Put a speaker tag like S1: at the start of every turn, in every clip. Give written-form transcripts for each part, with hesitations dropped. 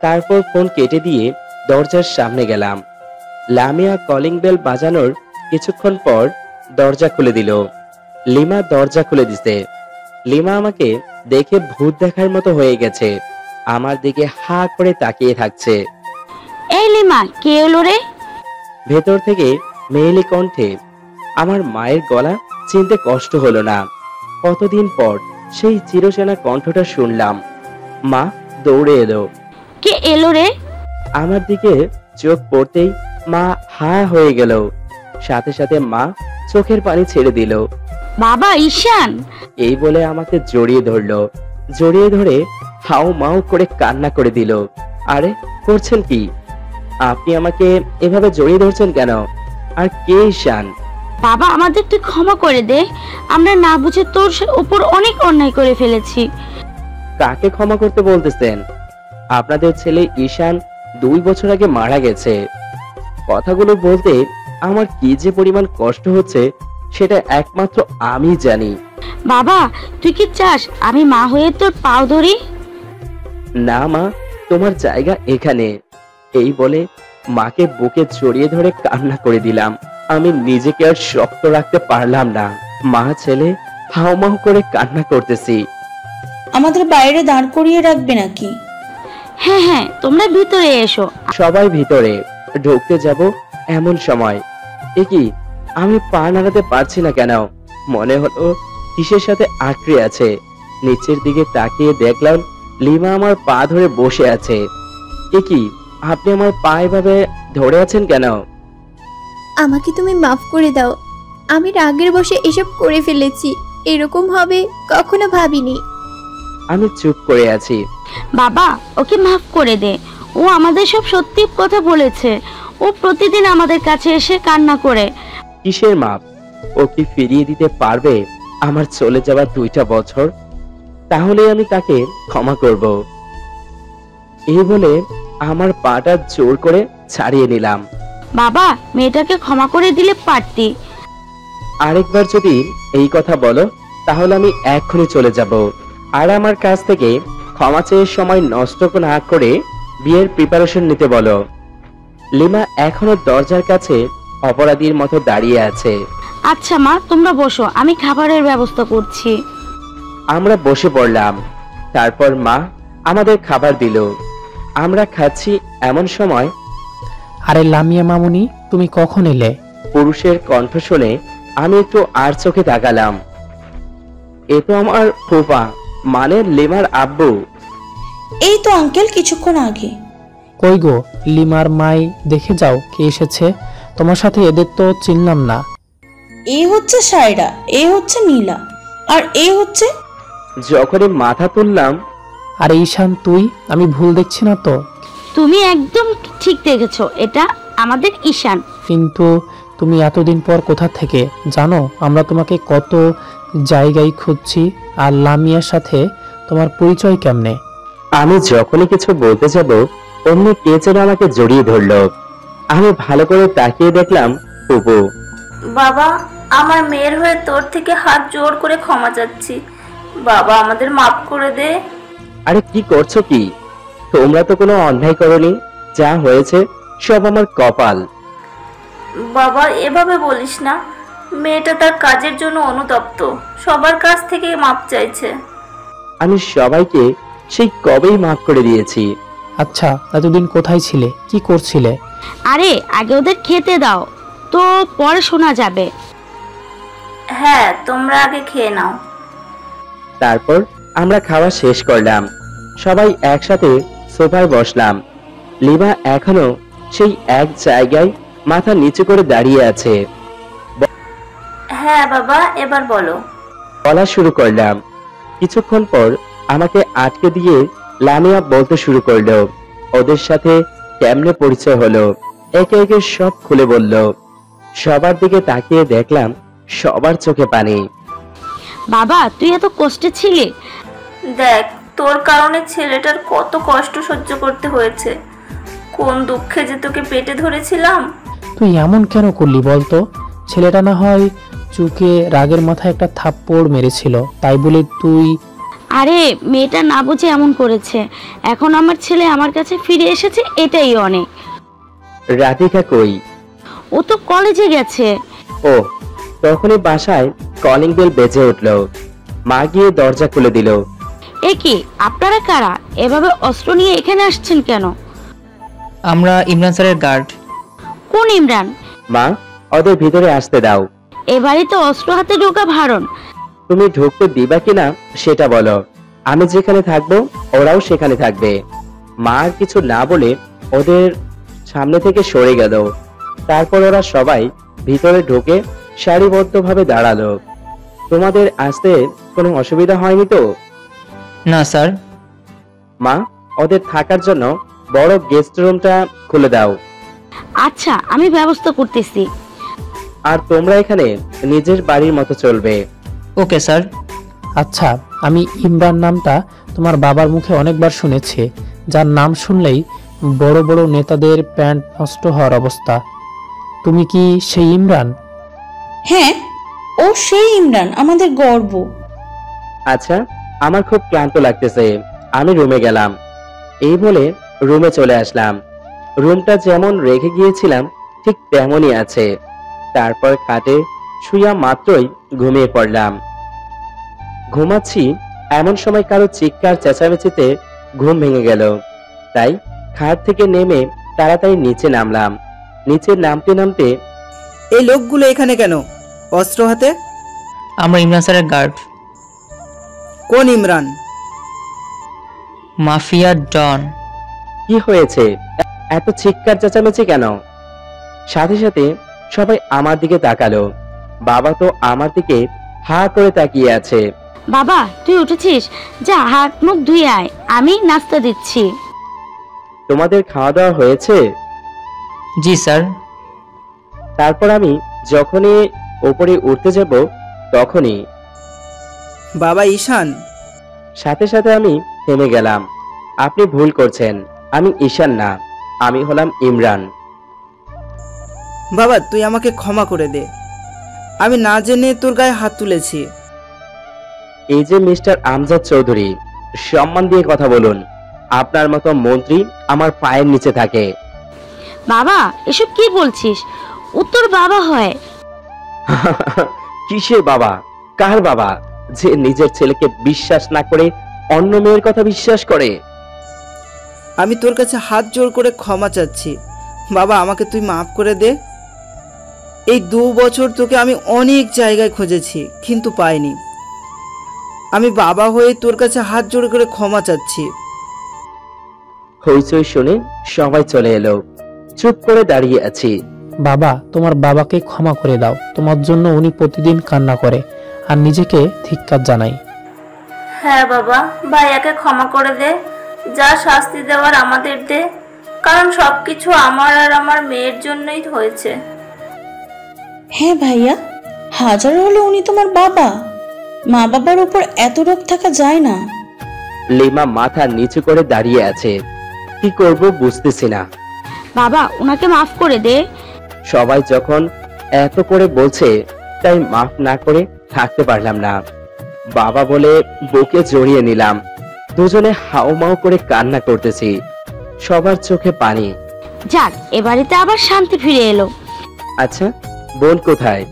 S1: তারপর ফোন কেটে দিয়ে দরজার সামনে গেলাম। লামিয়া কলিং বেল বাজানোর কিছুক্ষণ পর দরজা খুলে দিল। লিমা দরজা খুলে দিছে। লিমা আমাকে দেখে ভূত দেখার মতো হয়ে গেছে, আমার দিকে হা করে তাকিয়ে থাকছে।
S2: এই লিমা, কে এলো রে?
S1: ভেতর থেকে মেয়েলি কণ্ঠে। আমার মায়ের গলা চিনতে কষ্ট হলো না। কতদিন পর সেই চিরচেনা কণ্ঠটা শুনলাম। মা দৌড়ে এলো।
S2: কে এলো রে?
S1: আমার দিকে চোখ পড়তেই মা হা হয়ে গেল। সাথে সাথে মা চোখের পানি ছেড়ে দিল।
S2: বাবা ঈশান!
S1: এই বলে আমাকে জড়িয়ে ধরলো। জড়িয়ে ধরে হাউ মাউ করে কান্না করে দিল। আরে করছেন কি? আপনি আমাকে এভাবে জড়িয়ে ধরছেন কেন? আর কে ঈশান?
S2: বাবা, আমাদের তুই ক্ষমা করে দে। আমরা না বুঝে তোর উপর অনেক অন্যায় করে ফেলেছি।
S1: কাকে ক্ষমা করতে বলতেছেন? আপনাদের ছেলে ঈশান 2 বছর আগে মারা গেছে। কথাগুলো বলতে আমার কি যে পরিমাণ কষ্ট হচ্ছে সেটা একমাত্র আমি জানি।
S2: বাবা, তুই কি চাস আমি মা হয়ে তোর পাও ধরি?
S1: না মা, তোমার জায়গা এখানে। এই বলে মাকে বুকে জড়িয়ে ধরে কান্না করে দিলাম। আমি নিজেকে আর শক্ত রাখতে পারলাম না। মা ছেলে হাউমাউ করে কান্না করতেছি।
S3: আমাদের বাইরে দাঁড় করিয়ে রাখবে নাকি?
S2: হ্যাঁ হ্যাঁ, তোমরা ভিতরে এসো।
S1: সবাই ভিতরে ঢুকতে যাব এমন সময় এ কি, আমি পা নাড়াতে পারছি না কেন? মনে হলো কিসের সাথে আঁকড়ে আছে। নিচের দিকে তাকিয়ে দেখলাম লিমা আমার পা ধরে বসে আছে। এ কি, আপনি আমার পা এভাবে ধরে আছেন কেন?
S4: আমাকে তুমি মাফ করে দাও। আমি রাগের বশে এসব করে ফেলেছি। এরকম হবে কখনো ভাবিনি।
S1: আমি চুপ করে আছি।
S2: বাবা, ওকে মাফ করে দে। ও আমাদের সব সত্যি কথা বলেছে। ও প্রতিদিন আমাদের কাছে এসে কান্না করে।
S1: কিসের মাপ? ও কি ফিরিয়ে দিতে পারবে আমার চলে যাওয়া 2টা বছর? তাহলে আমি তাকে ক্ষমা করব। এই বলে আমার পাটা জোর করে ছাড়িয়ে নিলাম।
S2: বাবা, মেয়েটাকে ক্ষমা করে দিলে পারতি।
S1: আরেকবার যদি এই কথা বলো তাহলে আমি এক্ষুনি চলে যাব। আর আমার কাছ থেকে ক্ষমা চেয়ে সময় নষ্ট না করে বিয়ের প্রিপারেশন নিতে বলো। লিমা এখনো দরজার কাছে অপরাধীর মতো দাঁড়িয়ে আছে।
S2: আচ্ছা মা, তোমরা বসো, আমি খাবারের ব্যবস্থা করছি।
S1: আমরা বসে পড়লাম। তারপর মা আমাদের খাবার দিল। আমরা খাচ্ছি এমন সময়,
S5: আরে লামিয়া মামুনি, তুমি কখন এলে?
S1: পুরুষের কণ্ঠ শুনে আমি একটু আর চোখে তাকালাম। এ তো আমার ফুফা, মানে লিমার আব্বু।
S3: এই তো আঙ্কেল, কিছুক্ষণ আগে।
S5: কই গো, লিমার মাই, দেখে যাও কে এসেছে। তোমার সাথে এদের তো চিনলাম না।
S3: এ হচ্ছে সায়রা, এ হচ্ছে নীলা, আর এ হচ্ছে।
S1: যখনই মাথা তুললাম,
S5: আরে ঈশান তুই, আমি ভুল দেখছি না তো?
S2: তুমি একদম ঠিক দেখেছো, এটা আমাদের ঈশান।
S5: কিন্তু তুমি এতদিন পর কোথা থেকে? জানো আমরা তোমাকে কত জায়গায় খুঁজছি। আর লামিয়ার সাথে তোমার পরিচয় কেমনে?
S1: আমি যখনই কিছু বলতে যাব অমনি কে যেন আমাকে জড়িয়ে ধরলো। আমি ভালো করে তাকিয়ে দেখলাম ফুপু।
S6: বাবা, আমার মেয়ের হয়ে তোর থেকে হাত জোর করে ক্ষমা চাচ্ছি। বাবা, আমাদের মাফ করে দে।
S1: আরে কি করছো কি? তোমরা তো কোনো অন্যায় করনি। যা হয়েছে সব আমার কপাল।
S6: বাবা, এভাবে বলিস না। মেয়েটা তার কাজের জন্য অনুতপ্ত, সবার কাছ থেকে মাপ চাইছে।
S1: আমি সবাইকে সেই কবেই মাফ করে দিয়েছি।
S5: আচ্ছা, এতদিন কোথায় ছিলে, কি করছিলে?
S2: আরে আগে ওদের খেতে দাও, তো পরে শোনা যাবে।
S6: হ্যাঁ, তোমরা আগে খেয়ে নাও।
S1: তারপর আমরা খাওয়া শেষ করলাম। সবাই একসাথে সোফায় বসলাম। লিমা এখনো সেই এক জায়গায় মাথা নিচু করে দাঁড়িয়ে আছে।
S6: হ্যাঁ বাবা, এবার বলো।
S1: বলা শুরু করলাম। কিছুক্ষণ পর আমাকে আটকে দিয়ে লামিয়া বলতে শুরু করলো ওদের সাথে কেমনে পরিচয় হলো। একে একে সব খুলে বলল। সবার দিকে তাকিয়ে দেখলাম সবার চোখে পানি।
S2: বাবা, তুই এত কষ্টে ছিলি।
S6: দেখ, তোর কারণে ছেলেটার কত কষ্ট সহ্য করতে হয়েছে। কোন দুঃখে যে তোকে পেটে ধরেছিলাম।
S5: তুই এমন কেন করলি বলতো? ছেলেটা না হয় চুকে রাগের মাথায় একটা থাপ্পড় মেরেছিল, তাই বলে তুই?
S2: আরে মেয়েটা না বুঝে এমন করেছে, এখন আমার ছেলে আমার কাছে ফিরে এসেছে, এটাই অনেক।
S1: রাধিকা কই?
S2: ও তো কলেজে গেছে।
S1: ও, তখনই বাসায় কলিং বেল বেজে উঠল। মা গিয়ে দরজা খুলে দিল।
S2: এ কি, আপনারা কারা? এভাবে অস্ত্র নিয়ে এখানে আসছেন কেন?
S7: আমরা ইমরান স্যারের গার্ড।
S2: কোন ইমরান?
S1: মা, ওদের ভিতরে আসতে দাও।
S2: এ বাড়িতে অস্ত্র হাতে ঢোকা বারণ।
S1: তুমি ঢুকতে দিবা কিনা সেটা বলো। আমি যেখানে থাকবো ওরাও সেখানে থাকবে। মা আর কিছু না বলে ওদের সামনে থেকে সরে গেল। তারপর ওরা সবাই ভিতরে ঢুকে সারিবদ্ধভাবে দাঁড়ালো। তোমাদের আসতে কোনো অসুবিধা হয়নি তো?
S7: না স্যার।
S1: মা, ওদের থাকার জন্য বড় গেস্ট রুমটা খুলে দাও।
S2: আচ্ছা, আমি ব্যবস্থা করতেছি।
S1: আর তোমরা এখানে নিজের বাড়ির মতো চলবে।
S7: Okay sir.
S5: আচ্ছা, আমি ইমরান নামটা তোমার বাবার মুখে অনেকবার শুনেছি, যার নাম শুনলেই বড় বড় নেতাদের প্যান্ট নষ্ট হওয়ার অবস্থা। তুমি কি সেই ইমরান?
S3: হ্যাঁ, ও সেই ইমরান, আমাদের গর্ব।
S1: আচ্ছা, আমার খুব ক্লান্ত লাগতেছে, আমি রুমে গেলাম। এই বলে রুমে চলে আসলাম। রুমটা যেমন রেখে গিয়েছিলাম ঠিক তেমনই আছে। তারপর খাটে শুয়া মাত্রই ঘুমিয়ে পড়লাম। ঘুমাচ্ছি এমন সময় কারো চিৎকার চেঁচামেচিতে ঘুম ভেঙে গেল। তাই খাট থেকে নেমে তাড়াতাড়ি নিচে নামলাম। নিচে নামতে নামতে
S8: এই লোকগুলো এখানে কেন, অস্ত্র হাতে?
S7: আমরা ইমরান স্যারের গার্ড।
S8: কোন ইমরান?
S7: Mafia don.
S1: কি হয়েছে, এত চিৎকার চেঁচামেচি কেন? সাথে সাথে সবাই আমার দিকে তাকালো। বাবা তো আমার দিকে হা করে তাকিয়ে আছে।
S2: বাবা, তুই উঠেছিস? যা হাত মুখ ধুয়ে আয়, আমি নাস্তা দিচ্ছি।
S1: তোমাদের খাওয়া দাওয়া হয়েছে?
S7: জি স্যার।
S1: তারপর আমি যখনই ওপরে উঠতে যাব তখনই
S8: বাবা ঈশান।
S1: সাথে সাথে আমি থেমে গেলাম। আপনি ভুল করছেন, আমি ঈশান না, আমি হলাম ইমরান।
S8: বাবা তুই আমাকে ক্ষমা করে দে, আমি না জেনে তোর গায়ে হাত তুলেছি।
S1: এই যে মিস্টার আমজাদ চৌধুরী, সম্মান দিয়ে কথা বলুন। আপনার মতো মন্ত্রী আমার পায়ের নিচে থাকে।
S2: বাবা, এসব কি বলছিস? ও তোর বাবা হয়।
S1: কিসের বাবা? কার বাবা? যে নিজের ছেলেকে বিশ্বাস না করে অন্য মেয়ের কথা বিশ্বাস করে।
S8: আমি তোর কাছে হাত জোর করে ক্ষমা চাচ্ছি বাবা, আমাকে তুই মাফ করে দে। এই 2 বছর তোকে আমি অনেক জায়গায় খুঁজেছি কিন্তু পাইনি। আমি বাবা হয়ে তোর কাছে হাত জোর করে ক্ষমা চাচ্ছি।
S1: হইচই শুনে সবাই চলে এলো। চুপ করে দাঁড়িয়ে আছি।
S5: বাবা, তোমার বাবাকে ক্ষমা করে দাও, তোমার জন্য উনি প্রতিদিন কান্না করে আর নিজেকে ধিক্কার জানায়।
S6: হ্যাঁ বাবা, ভাইয়াকে ক্ষমা করে দে, যা শাস্তি দেওয়ার আমাদের দে, কারণ সবকিছু আমার আর আমার মেয়ের জন্যই হয়েছে।
S3: হ্যাঁ ভাইয়া, হাজার হলো উনি তোমার বাবা। মা বাবার উপর এত রোগ থাকা যায় না।
S1: লিমা মাথা নিচু করে দাঁড়িয়ে আছে। কি করব বুঝতেছি না।
S2: বাবা, ওনাকে মাফ করে দে।
S1: সবাই যখন এত করে বলছে তাই মাফ না করে থাকতে পারলাম না। বাবা বলে বুকে জড়িয়ে নিলাম। দুজনে হাউমাউ করে কান্না করতেছি, সবার চোখে পানি।
S2: যাক, এ বাড়িতে আবার শান্তি ফিরে এলো।
S1: আচ্ছা, বোন কোথায়?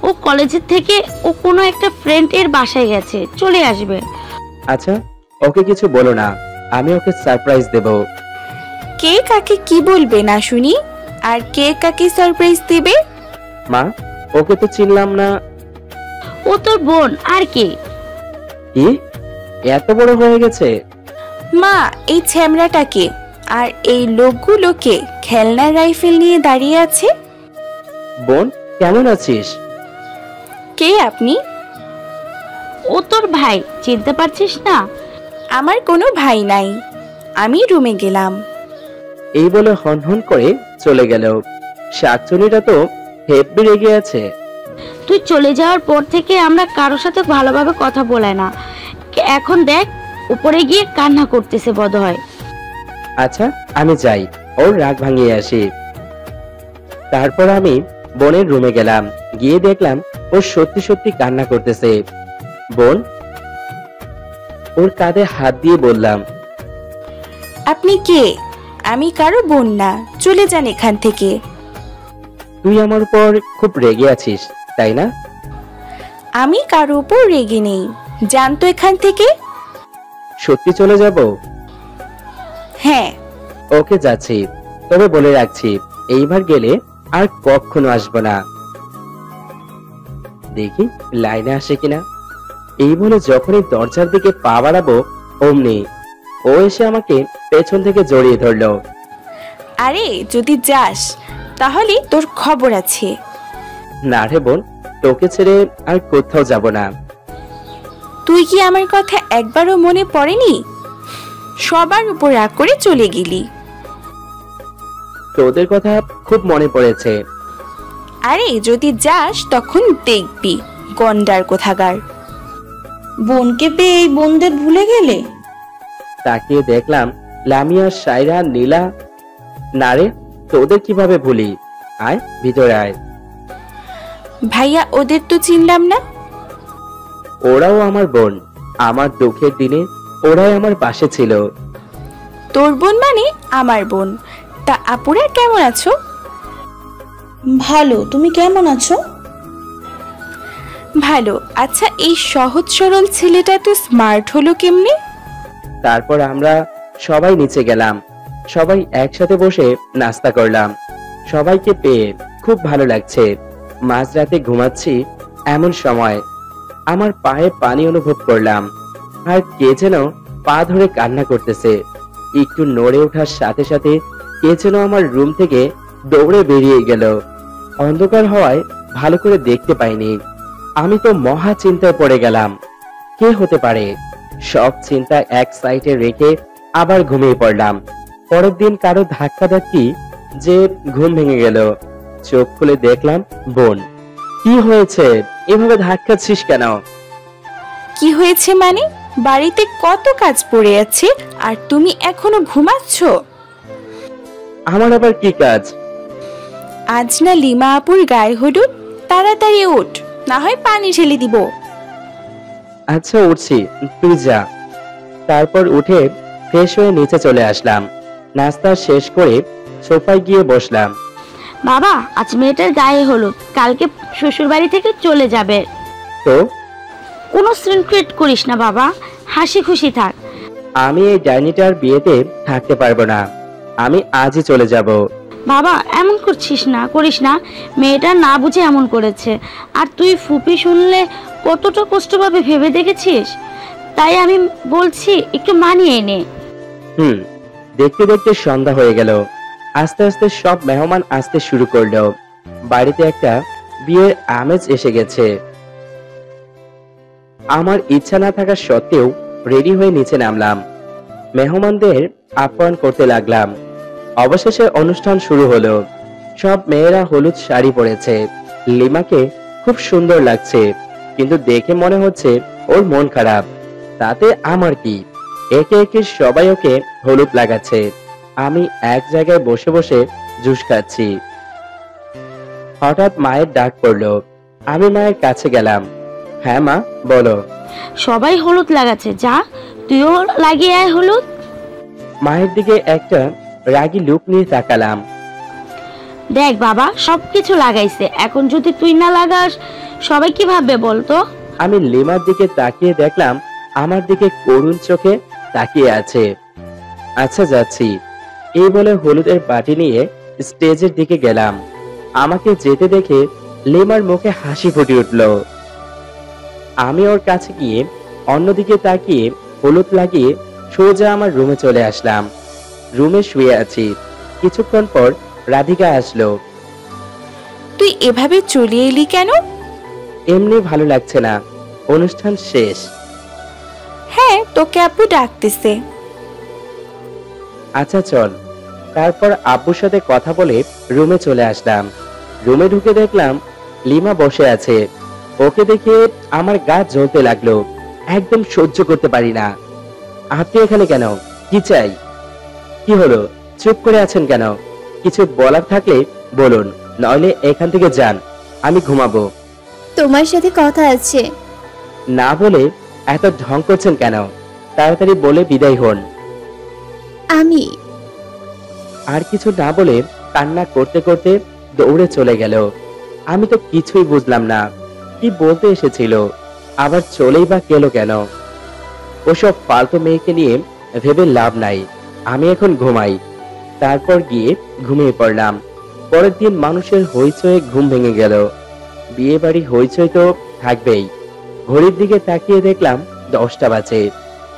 S2: ও কলেজের থেকে ও কোনো একটা ফ্রেন্ডের বাসায় গেছে, চলে আসবে।
S1: আচ্ছা, ওকে কিছু বলো না, আমি ওকে সারপ্রাইজ দেব।
S9: কে কাকে কি বলবে না শুনি, আর কে কাকে সারপ্রাইজ দেবে?
S1: মা, ওকে তো চিনলাম না।
S2: ও তোর বোন, আর কে?
S1: কি এত বড় হয়ে গেছে?
S9: মা, এই ছ্যামড়াটাকে আর এই লোকগুলোকে খেলনা রাইফেল নিয়ে দাঁড়িয়ে আছে।
S1: বোন, কেমন আছিস?
S9: কে আপনি?
S2: ও তোর ভাই, চিনতে পারছিস না?
S9: আমার কোনো ভাই নাই, আমি রুমে গেলাম।
S1: এই বলে হনহন করে চলে গেল। শাকচুনিটা তো হেব্বি রেগে আছে।
S2: তুই চলে যাওয়ার পর থেকে আমরা কারোর সাথে ভালোভাবে কথা বলে না। এখন দেখ, উপরে গিয়ে কান্না করতেছে বোধহয়।
S1: আচ্ছা, আমি যাই, ওর রাগ ভাঙিয়ে আসি। তারপর আমি বোনের রুমে গেলাম। গিয়ে দেখলাম ও সত্যি সত্যি কান্না করতেছে। বোন, ওর কাঁধে হাত দিয়ে বললাম,
S9: আপনি কে? আমি কারো বোন না, চলে যান এখান থেকে।
S1: তুই আমার উপর খুব রেগে আছিস তাই না?
S9: আমি কারো উপর রেগে নেই, যান তো এখান থেকে।
S1: সত্যি চলে যাব?
S9: হ্যাঁ।
S1: ওকে যাচ্ছি, তবে বলে রাখছি এইবার গেলে আর কখনো আসবো না। দেখি লাইনে আসে কিনা। এই বলে যখনই দরজার দিকে পা বাড়াবো অমনি ও এসে আমাকে পেছন থেকে জড়িয়ে ধরলো।
S9: আরে যদি যাস তাহলে তোর খবর আছে।
S1: না রে বোন, তোকে ছেড়ে আর কোথাও যাব না।
S9: তুই কি আমার কথা একবারও মনে পড়েনি? সবার উপর রাগ করে চলে গেলি।
S1: তোদের কথা খুব মনে পড়েছে।
S9: আরে যদি যাস তখন দেখবি, গন্ডার কোথাকার।
S3: বোনকে পেয়ে এই বোনদের ভুলে গেলে?
S1: তাকিয়ে দেখলাম লামিয়া, সাইরা, নীলা। না রে, তোদের কিভাবে ভুলি? আয় ভিতরে আয়।
S9: ভাইয়া ওদের তো চিনলাম না।
S1: ওরাও আমার বোন, আমার দুঃখের দিনে ওরাই আমার পাশে ছিল।
S9: তোর বোন মানে আমার বোন। তা আপুরা কেমন আছো?
S3: ভালো, তুমি কেমন আছো?
S9: ভালো। আচ্ছা এই সহজ সরল ছেলেটা তো স্মার্ট হলো কেমনে?
S1: তারপর আমরা সবাই নিচে গেলাম, সবাই একসাথে বসে নাস্তা করলাম। সবাইকে পেয়ে খুব ভালো লাগছে। মাঝরাতে ঘুমাচ্ছি এমন সময় আমার পায়ে পানি অনুভব করলাম, আর কে যেন পা ধরে কান্না করতেছে। একটু নড়ে ওঠার সাথে সাথে কে যেন আমার রুম থেকে দৌড়ে বেরিয়ে গেল। অন্ধকার হওয়ায় ভালো করে দেখতে পাইনি। আমি তো মহা চিন্তায় পড়ে গেলাম, কে হতে পারে। সব চিন্তা এক সাইডে রেখে আবার ঘুমিয়ে পড়লাম। পরের দিন কারো ধাক্কাধাক্কি যে ঘুম ভেঙে গেল। চোখ খুলে দেখলাম বোন। কি হয়েছে, এভাবে ধাক্কাচ্ছিস কেন?
S9: কি হয়েছে মানে? বাড়িতে কত কাজ পড়ে আছে আর তুমি এখনো ঘুমাচ্ছ?
S1: আমার আবার কি কাজ?
S9: আজ না লিমা আপুর গায়ে হলুদ, তাড়াতাড়ি ওঠ, না হয় পানি ঢেলে দিব।
S1: আচ্ছা উঠছি, তুই যা। তারপর উঠে ফ্রেশ হয়ে নিচে চলে আসলাম। নাস্তা শেষ করে সোফায় গিয়ে বসলাম।
S2: বাবা, আজ মেয়েটার গায়ে হলুদ, কালকে শ্বশুর বাড়ি থেকে চলে যাবে।
S1: তো
S2: কোনো সিন ক্রিয়েট করিস না বাবা, হাসি খুশি থাক।
S1: আমি এই ডাইনিটার বিয়েতে থাকতে পারবো না, আমি আজই চলে যাব।
S2: বাবা এমন করিস না, মেয়েটা না বুঝে এমন করেছে। আর তুই ফুপি শুনলে কতটা কষ্ট পাবে ভেবে দেখেছিস? তাই আমি বলছি একটু মানিয়ে নে।
S1: দেখতে দেখতে সন্ধ্যা হয়ে গেল। আস্তে আস্তে সব মেহমান আসতে শুরু করলো। বাড়িতে একটা বিয়ের আমেজ এসে গেছে। আমার ইচ্ছা না থাকা সত্ত্বেও রেডি হয়ে নিচে নামলাম। মেহমানদের আপ্যায়ন করতে লাগলাম। অবশেষে অনুষ্ঠান শুরু হলো। সব মেয়েরা হলুদ শাড়ি পরেছে। লিমাকে খুব সুন্দর লাগছে, কিন্তু দেখে মনে হচ্ছে ওর মন খারাপ। তাতে আমার কি? একে একে সবাই ওকে হলুদ লাগাচ্ছে। আমি এক জায়গায় বসে বসে জুস খাচ্ছি। হঠাৎ মায়ের ডাক পড়লো। আমি মায়ের কাছে গেলাম। হ্যাঁ মা, বলো।
S2: সবাই হলুদ লাগাচ্ছে, যা তুইও লাগিয়ে আয় হলুদ।
S1: মায়ের দিকে একটা রাগী লুক নিয়ে তাকালাম।
S2: দেখ বাবা, সবকিছু লাগাইছে, এখন যদি তুই না লাগাস সবাই কি ভাববে বলতো?
S1: আমি লিমার দিকে তাকিয়ে দেখলাম আমার দিকে করুণ চোখে তাকিয়ে আছে। আচ্ছা যাচ্ছি, এই বলে হলুদের বাটি নিয়ে স্টেজের দিকে গেলাম। আমাকে যেতে দেখে লিমার মুখে হাসি ফুটে উঠল। আমি ওর কাছে গিয়ে অন্যদিকে তাকিয়ে হলুদ লাগিয়ে সোজা আমার রুমে চলে আসলাম। রুমে শুয়ে আছি। কিছুক্ষণ পর রাধিকা আসলো।
S9: তুই এভাবে চলে এলি কেন?
S1: এমনি ভালো লাগছে না, অনুষ্ঠান শেষ।
S9: হ্যাঁ, তোকে আপু ডাকতেছে।
S1: আচ্ছা চল। তারপর আব্বুর সাথে কথা বলে রুমে চলে আসলাম। রুমে ঢুকে দেখলাম লিমা বসে আছে। ওকে দেখে আমার গা জ্বলতে লাগলো। একদম সহ্য করতে পারি না। আপনি এখানে কেন? কি চাই? কি হলো, চুপ করে আছেন কেন? কিছু বলার থাকলে বলুন, নইলে এখান থেকে যান, আমি ঘুমাবো।
S4: তোমার সাথে কথা আছে।
S1: না বলে এত ঢং করছেন কেন? তাড়াতাড়ি বলে বিদায় হন।
S4: আমি
S1: আর কিছু না বলে কান্না করতে করতে দৌড়ে চলে গেল। আমি তো কিছুই বুঝলাম না কি বলতে এসেছিল, আবার চলেই বা গেল কেন। ওসব ফালতু মেয়েকে নিয়ে ভেবে লাভ নাই, আমি এখন ঘুমাই। তারপর গিয়ে ঘুমিয়ে পড়লাম। পরের দিন মানুষের হইচয়ে ঘুম ভেঙে গেল। বিয়ে বাড়ি হইচই তো থাকবেই। ঘড়ির দিকে তাকিয়ে দেখলাম 10টা বাজে।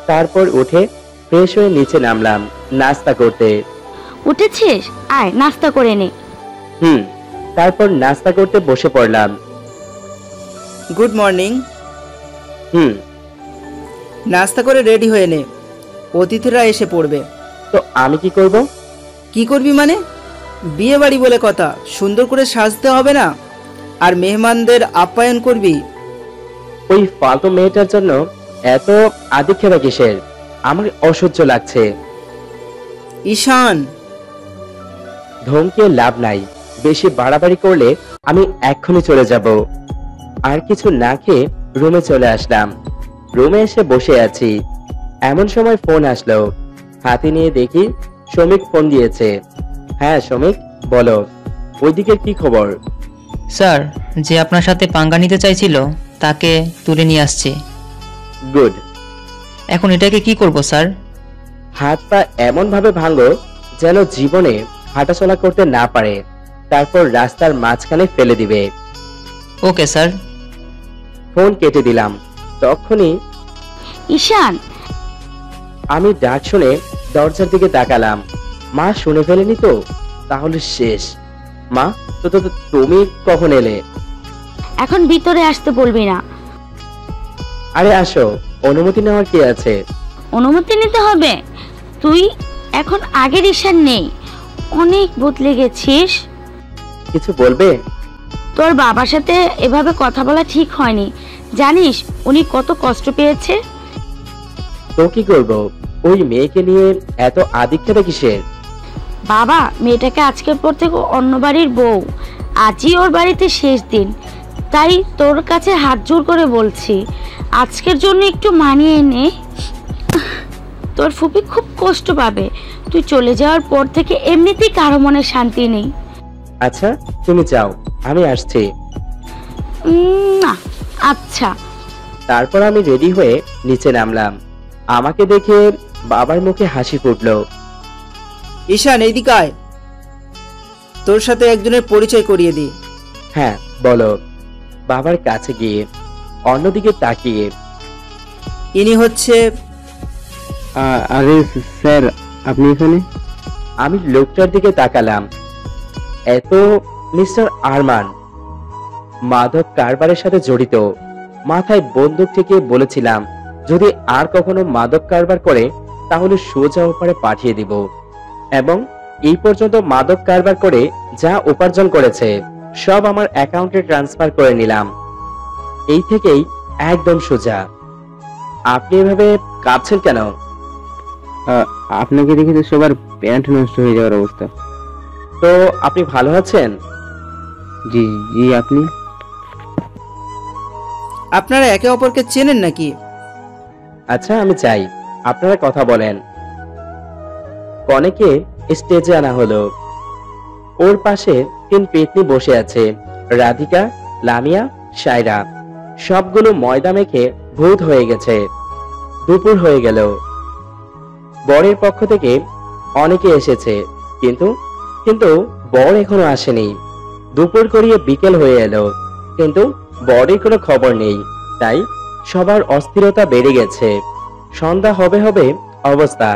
S1: তারপর উঠে ফ্রেশ হয়ে নিচে নামলাম নাস্তা করতে।
S2: উঠেছিস? আয় নাস্তা করে নে।
S1: তারপর নাস্তা করতে বসে পড়লাম।
S8: Good morning. নাস্তা করে রেডি হয়ে নে, অতিথিরা এসে পড়বে।
S1: তো আমি কি করব?
S8: কি করবি মানে? বিয়ে বাড়ি বলে কথা, সুন্দর করে সাজতে হবে না? আর মেহমানদের আপ্যায়ন করবি।
S1: ওই ফালতু মেয়েটার জন্য এত আদিক্ষেতা কিসের? আমার অসহ্য লাগছে।
S8: ঈশান,
S1: ধমকিয়ে লাভ নাই, বেশি বাড়াবাড়ি করলে আমি এক্ষুনি চলে যাব। আর কিছু না খেয়ে রুমে চলে আসলাম। রুমে এসে বসে আছি, এমন সময় ফোন আসলো। হাতে নিয়ে দেখি শ্রমিক ফোন দিয়েছে। হ্যাঁ শ্রমিক, বলো, ওইদিকে কি খবর?
S7: স্যার, যে আপনার সাথে পাঙ্গা নিতে চাইছিল তাকে তুলে নিয়ে আসছে।
S1: গুড।
S7: এখন এটাকে কি করব স্যার?
S1: হাত পা এমন ভাবে ভাঙো যেন জীবনে হাঁটাচলা করতে না পারে, তারপর রাস্তার মাঝখানে ফেলে দিবে।
S7: Okay sir.
S1: ফোন কেটে দিলাম। তখনই
S2: ঈশান,
S1: আমি ডাক শুনে দরজার দিকে তাকালাম। মা শুনে ফেলেনি তো? তাহলে শেষ। মা, তো তুমি কখন এলে?
S2: এখন ভিতরে আসতে বলবি না।
S1: আরে আসো, অনুমতি নেওয়ার কি আছে?
S2: অনুমতি নিতে হবে? তুই এখন আগের ঈশান নেই, অনেক বদলে গেছিস।
S1: কিছু বলবে?
S2: তোর বাবার সাথে এভাবে কথা বলা ঠিক হয়নি। জানিস উনি কত কষ্ট পেয়েছে?
S1: তো কি করব? ওই মেয়েকে নিয়ে এত আদিক্ষেতা কিসের?
S2: বাবা, মেয়েটাকে আজকের পর থেকে অন্য বাড়ির বউ। আজই ওর বাড়িতে শেষ দিন, তাই তোর কাছে হাত জোর করে বলছি, আজকের জন্য একটু মানিয়ে নে। তোর ফুপি খুব কষ্ট পাবে। তুই চলে যাওয়ার পর থেকে এমনিতেই কারো মনে শান্তি নেই।
S1: আচ্ছা তুমি যাও, আমি আসছি।
S2: না, আচ্ছা।
S1: তারপর আমি রেডি হয়ে নিচে নামলাম। আমাকে দেখে বাবার মুখে হাসি ফুটলো।
S8: ঈশান, এইদিকে আয়, তোর সাথে একজনের পরিচয় করিয়ে দি।
S1: হ্যাঁ বলো। বাবার কাছে গিয়ে অন্যদিকে তাকিয়ে,
S8: ইনি হচ্ছে।
S1: আরে স্যার, আপনি এখানে? আমি লোকটার দিকে তাকালাম। এত মিস্টার আরমান মাদক কারবারের সাথে জড়িত। মাথায় বন্দুক ঠেকিয়ে বলেছিলাম, যদি আর কখনো মাদক কারবার করে তাহলে সোজা ওপারে পাঠিয়ে দিব। এবং এই পর্যন্ত মাদক কারবার করে যা উপার্জন করেছে সব আমার অ্যাকাউন্টে ট্রান্সফার করে নিলাম। এই থেকেই একদম সোজা। আপনি এভাবে কাঁপছেন কেন?
S10: আপনাকে দেখে তো সবার প্যান্ট নষ্ট হয়ে যাওয়ার অবস্থা।
S1: তো আপনি ভালো আছেন?
S10: জি জি। আপনি?
S8: আপনারা একে অপরকে চেনেন নাকি?
S1: আচ্ছা আমি চাই আপনারা কথা বলেন। কনেকে স্টেজে আনা হলো। ওর পাশে 3 পেতনি বসে আছে, রাধিকা, লামিয়া, সায়রা। সবগুলো ময়দা মেখে ভূত হয়ে গেছে। দুপুর হয়ে গেল। বরের পক্ষ থেকে অনেকে এসেছে, কিন্তু কিন্তু বর এখনো আসেনি। দুপুর করিয়ে বিকেল হয়ে এলো, কিন্তু বরের কোনো খবর নেই। তাই সবার অস্থিরতা বেড়ে গেছে। সন্ধ্যা হবে হবে অবস্থা।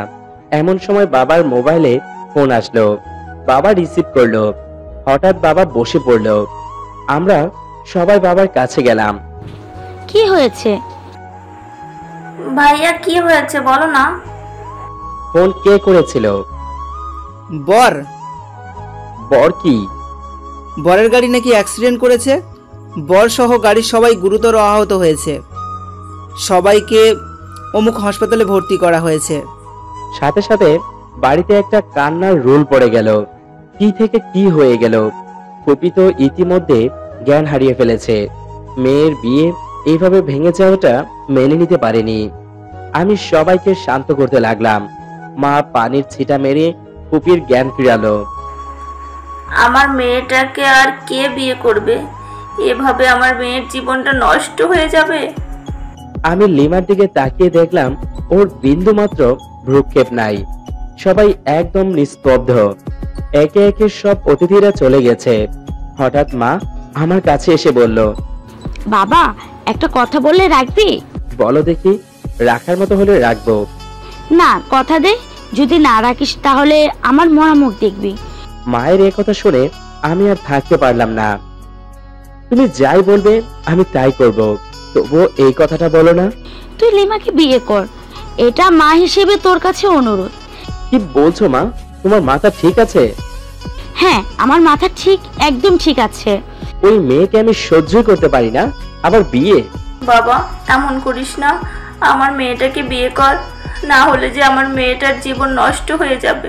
S1: এমন সময় বাবার মোবাইলে ফোন আসলো। বাবা রিসিভ করলো। হঠাৎ বাবা বসে পড়লো। আমরা সবাই বাবার কাছে গেলাম।
S2: কি হয়েছে?
S6: ভাইয়া, কি হয়েছে বলো না।
S1: ফোন কে করেছিল?
S8: বর।
S1: বর কি?
S8: বরের গাড়ি নাকি অ্যাক্সিডেন্ট করেছে। বর সহ গাড়ির সবাই গুরুতর আহত হয়েছে। সবাইকে অমুক হাসপাতালে ভর্তি করা হয়েছে।
S1: সাথে সাথে বাড়িতে একটা কান্নার রোল পড়ে গেল। কি থেকে কি হয়ে গেল। ফুপি তো ইতিমধ্যে জ্ঞান হারিয়ে ফেলেছে। মেয়ের বিয়ে এইভাবে ভেঙে যাওয়াটা মেনে নিতে পারেনি। আমি সবাইকে শান্ত করতে লাগলাম। মা পানির ছিটা মেরে ফুপির জ্ঞান ফিরালো।
S6: আমার মেয়েটাকে আর কে বিয়ে করবে? এভাবে আমার মেয়ের জীবনটা নষ্ট হয়ে যাবে।
S1: আমি লিমার দিকে তাকিয়ে দেখলাম ওর বিন্দু মাত্র ভ্রুক্ষেপ নাই। সবাই একদম নিস্তব্ধ। একে একে সব অতিথিরা চলে গেছে। হঠাৎ মা আমার কাছে এসে বলল,
S2: বাবা, একটা কথা বললে রাখবি?
S1: বলো দেখি। রাখার মতো হলে রাখবো।
S2: না, কথা দে, যদি না রাখিস তাহলে আমার মরা মুখ দেখবি।
S1: মায়ের এই কথা শুনে আমি আর থাকতে পারলাম না। তুমি যাই বলবে আমি তাই করব, তবুও এই কথাটা বলো না।
S2: তুই লিমাকে বিয়ে কর, এটা মা হিসেবে তোর কাছে অনুরোধ।
S1: কি বলছো মা? তোমার মাথা ঠিক আছে?
S2: হ্যাঁ, আমার মাথা ঠিক, একদম ঠিক আছে।
S1: ওই মেয়েকে আমি সহ্যই করতে পারি না, আবার বিয়ে।
S6: বাবা, এমন করিস না, আমার মেয়েটাকে বিয়ে কর, না হলে যে আমার মেয়েটার জীবন নষ্ট হয়ে যাবে।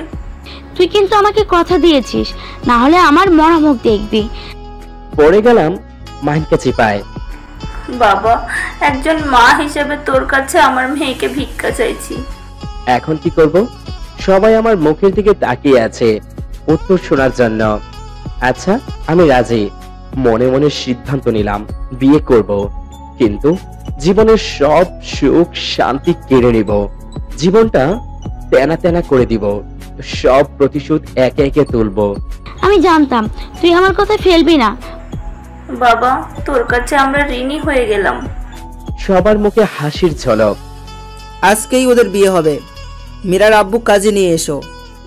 S2: তুই কিন্তু আমাকে কথা দিয়েছিস, না হলে আমার মরা মুখ দেখবি।
S1: পড়ে গেলাম মাইনকা চিপায়।
S6: বাবা, একজন মা হিসেবে তোর কাছে আমার মেয়েকে ভিক্ষা চাইছি।
S1: এখন কি করব? সবাই আমার মুখের দিকে তাকিয়ে আছে উত্তর শোনার জন্য। আচ্ছা, আমি রাজি। মনে মনে সিদ্ধান্ত নিলাম বিয়ে করব, কিন্তু জীবনের সব সুখ শান্তি কেড়ে নিব। জীবনটা তেনা তেনা করে দিব। সব প্রতিশোধ একে একে তুলব।
S2: আমি জানতাম তুই আমার কথা ফেলবি না।
S6: বাবা, তোর কাছে আমরা ঋণী হয়ে গেলাম।
S1: সবার মুখে হাসির ঝলক।
S8: আজকেই ওদের বিয়ে হবে। মীরার আব্বু কাজে নিয়ে এসো।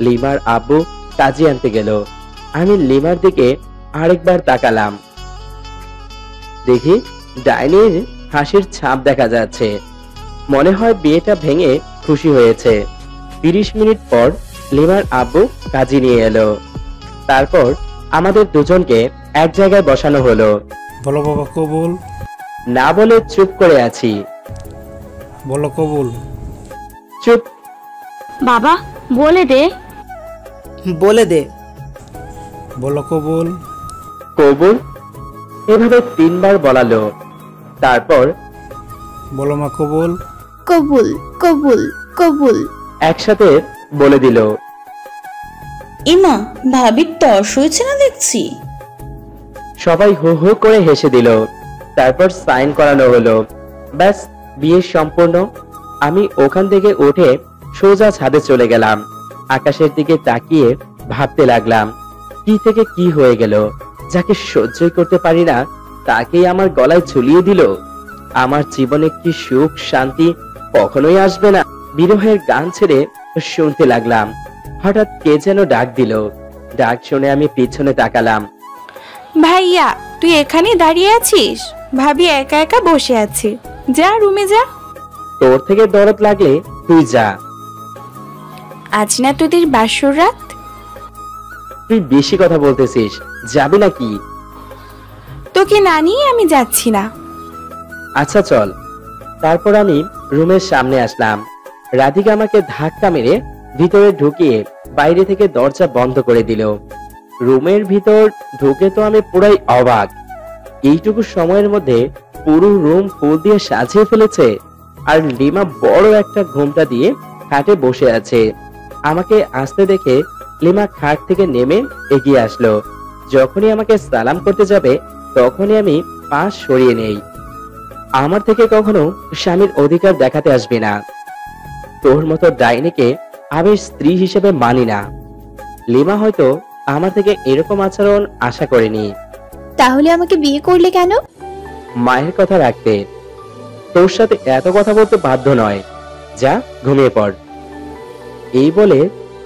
S1: লিমার আব্বু কাজে আনতে গেল। আমি লিমার দিকে আরেকবার তাকালাম। দেখি ডাইনির হাসির ছাপ দেখা যাচ্ছে। মনে হয় বিয়েটা ভেঙে খুশি হয়েছে। 30 মিনিট পর লিমার আব্বু কাজে নিয়ে এলো। তারপর আমাদের দুজনকে এক জায়গায় বসানো হলো।
S11: বলো বাবা কবুল।
S1: না বলে চুপ করে আছি।
S11: বলো কবুল।
S1: চুপ।
S2: বাবা, বলে দে।
S8: বলে দে।
S11: বলো কবুল।
S1: কবুল। এভাবে 3 বার বলালো। তারপর
S11: বলো মা কবুল।
S4: কবুল কবুল কবুল
S1: একসাথে বলে দিল।
S3: ইমা, ভাবির তর্স হয়েছে না দেখছি।
S1: সবাই হু হু করে হেসে দিল। তারপর সাইন করানো হলো। ব্যাস, বিয়ে সম্পূর্ণ। আমি ওখান থেকে উঠে সোজা ছাদে চলে গেলাম। আকাশের দিকে তাকিয়ে ভাবতে লাগলাম, কি থেকে কি হয়ে গেল। যাকে সহ্যই করতে পারি না তাকেই আমার গলায় ঝুলিয়ে দিল। আমার জীবনে কি সুখ শান্তি কখনোই আসবে না। বিরহের গান ছেড়ে শুনতে লাগলাম। হঠাৎ কে যেন ডাক দিল। ডাক শুনে আমি পিছনে তাকালাম।
S9: ভাইয়া, তুই এখানে দাঁড়িয়ে আছিস? ভাবি একা একা বসে আছে, যা রুমে যা।
S1: তোর থেকে দরদ লাগলে তুই যা।
S9: আজ না তোদের বাসর রাত?
S1: তুই বেশি কথা বলতেছিস, যাবি নাকি?
S9: তোকে না নিয়ে আমি যাচ্ছি না।
S1: আচ্ছা চল। তারপর আমি রুমের সামনে আসলাম। রাধিকা আমাকে ধাক্কা মেরে ভিতরে ঢুকিয়ে বাইরে থেকে দরজা বন্ধ করে দিল। রুমের ভিতর ঢুকে তো আমি পুরাই অবাক। এইটুকু সময়ের মধ্যে পুরো রুম ফুল দিয়ে সাজিয়ে ফেলেছে। আর লিমা বড় একটা ঘোমটা দিয়ে খাটে বসে আছে। আমাকে আসতে দেখে লিমা খাট থেকে নেমে এগিয়ে আসলো। যখনই আমাকে সালাম করতে যাবে তখনই আমি পা সরিয়ে নেই। আমার থেকে কখনো স্বামীর অধিকার দেখাতে আসবে না। তোর মতো ডাইনিকে আমি স্ত্রী হিসেবে মানি না। লিমা হয়তো আমার থেকে এরকম আচরণ আশা করেনি।
S4: তাহলে আমাকে বিয়ে করলে কেন?
S1: মায়ের কথা রাখতে। তোর সাথে এত কথা বলতে বাধ্য নয়। যা, ঘুমিয়ে পড়। এই বলে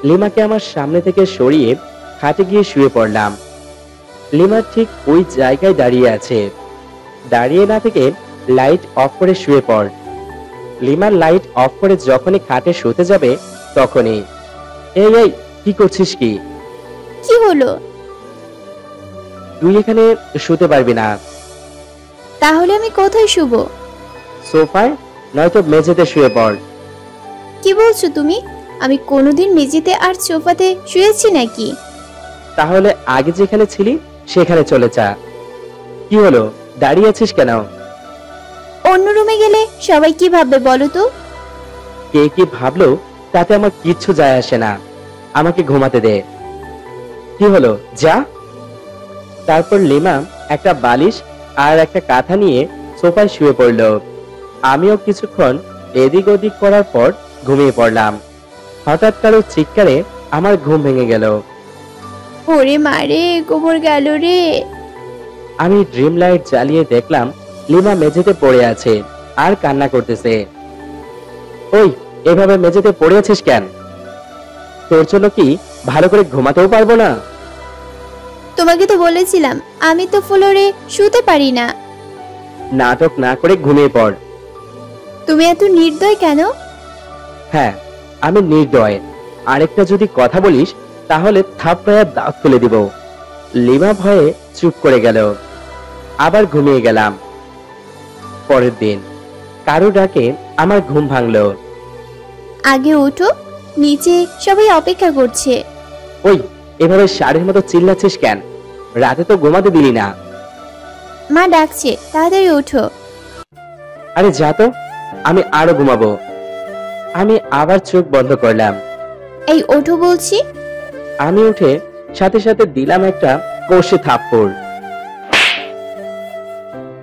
S1: লিমাকে আমার সামনে থেকে সরিয়ে খাটে গিয়ে শুয়ে পড়লাম। লিমা ঠিক ওই জায়গায় দাঁড়িয়ে আছে। দাঁড়িয়ে না থেকে লাইট অফ করে শুয়ে পড়। লিমার লাইট অফ করে যখনই খাটে শুতে যাবে তখনই, এই এই কি করছিস? কি
S4: কি হলো?
S1: তুই এখানে শুতে পারবি না।
S4: তাহলে আমি কোথায় শুব?
S1: সোফায় নয়তো মেঝেতে শুয়ে পড়।
S4: কি বলছো তুমি? আমি কোনোদিন মেঝেতে আর সোফাতে শুয়েছি নাকি?
S1: তাহলে আগে যেখানে ছিলি সেখানে চলে যা। কি হলো, দাঁড়িয়ে আছিস কেন?
S4: অন্য রুমে গেলে সবাই কি ভাববে বলো তো?
S1: কে কি ভাবলো তাতে আমার কিচ্ছু যায় আসে না, আমাকে ঘুমাতে দে। কি হলো, যা। তারপর লিমা একটা বালিশ আর একটা কাঁথা নিয়ে সোফায় শুয়ে পড়ল। আমিও কিছুক্ষণ এদিক ওদিক করার পর ঘুমিয়ে পড়লাম। হঠাৎ কারো চিৎকারে আমার ঘুম ভেঙে গেল।
S4: ওরে মারে, গোবর গেল রে।
S1: আমি ড্রিম লাইট জ্বালিয়ে দেখলাম লিমা মেঝেতে পড়ে আছে আর কান্না করতেছে। ওই, এভাবে মেঝেতে পড়ে আছিস কেন? তোর জন্য কি ভালো করে ঘুমাতেও পারবো না?
S4: তোমাকে তো বলেছিলাম আমি তো ফ্লোরে শুতে পারি না।
S1: নাটক না করে ঘুমিয়ে পড়।
S4: তুমি এত নির্দয় কেন?
S1: হ্যাঁ, আমি নির্দয়। আরেকটা যদি কথা বলিস তাহলে থাপড়ায় দাঁত তুলে দিব। লিমা ভয়ে চুপ করে গেল। আবার ঘুমিয়ে গেলাম। পরের দিন কারো ডাকে আমার ঘুম ভাঙলো।
S4: আগে ওঠো, নিচে সবাই অপেক্ষা করছে।
S1: ওই, এভাবে ষাঁড়ের মতো চিল্লাচ্ছিস কেন? রাতে তো ঘুমাতে দিলি না।
S4: মা ডাকছে, তাড়াতাড়ি ওঠো।
S1: আরে যা তো, আমি আরো ঘুমাবো। আমি আবার চোখ বন্ধ করলাম।
S4: এই ওঠো বলছি।
S1: আমি উঠে সাথে সাথে দিলাম একটা কষে থাপ্পড়।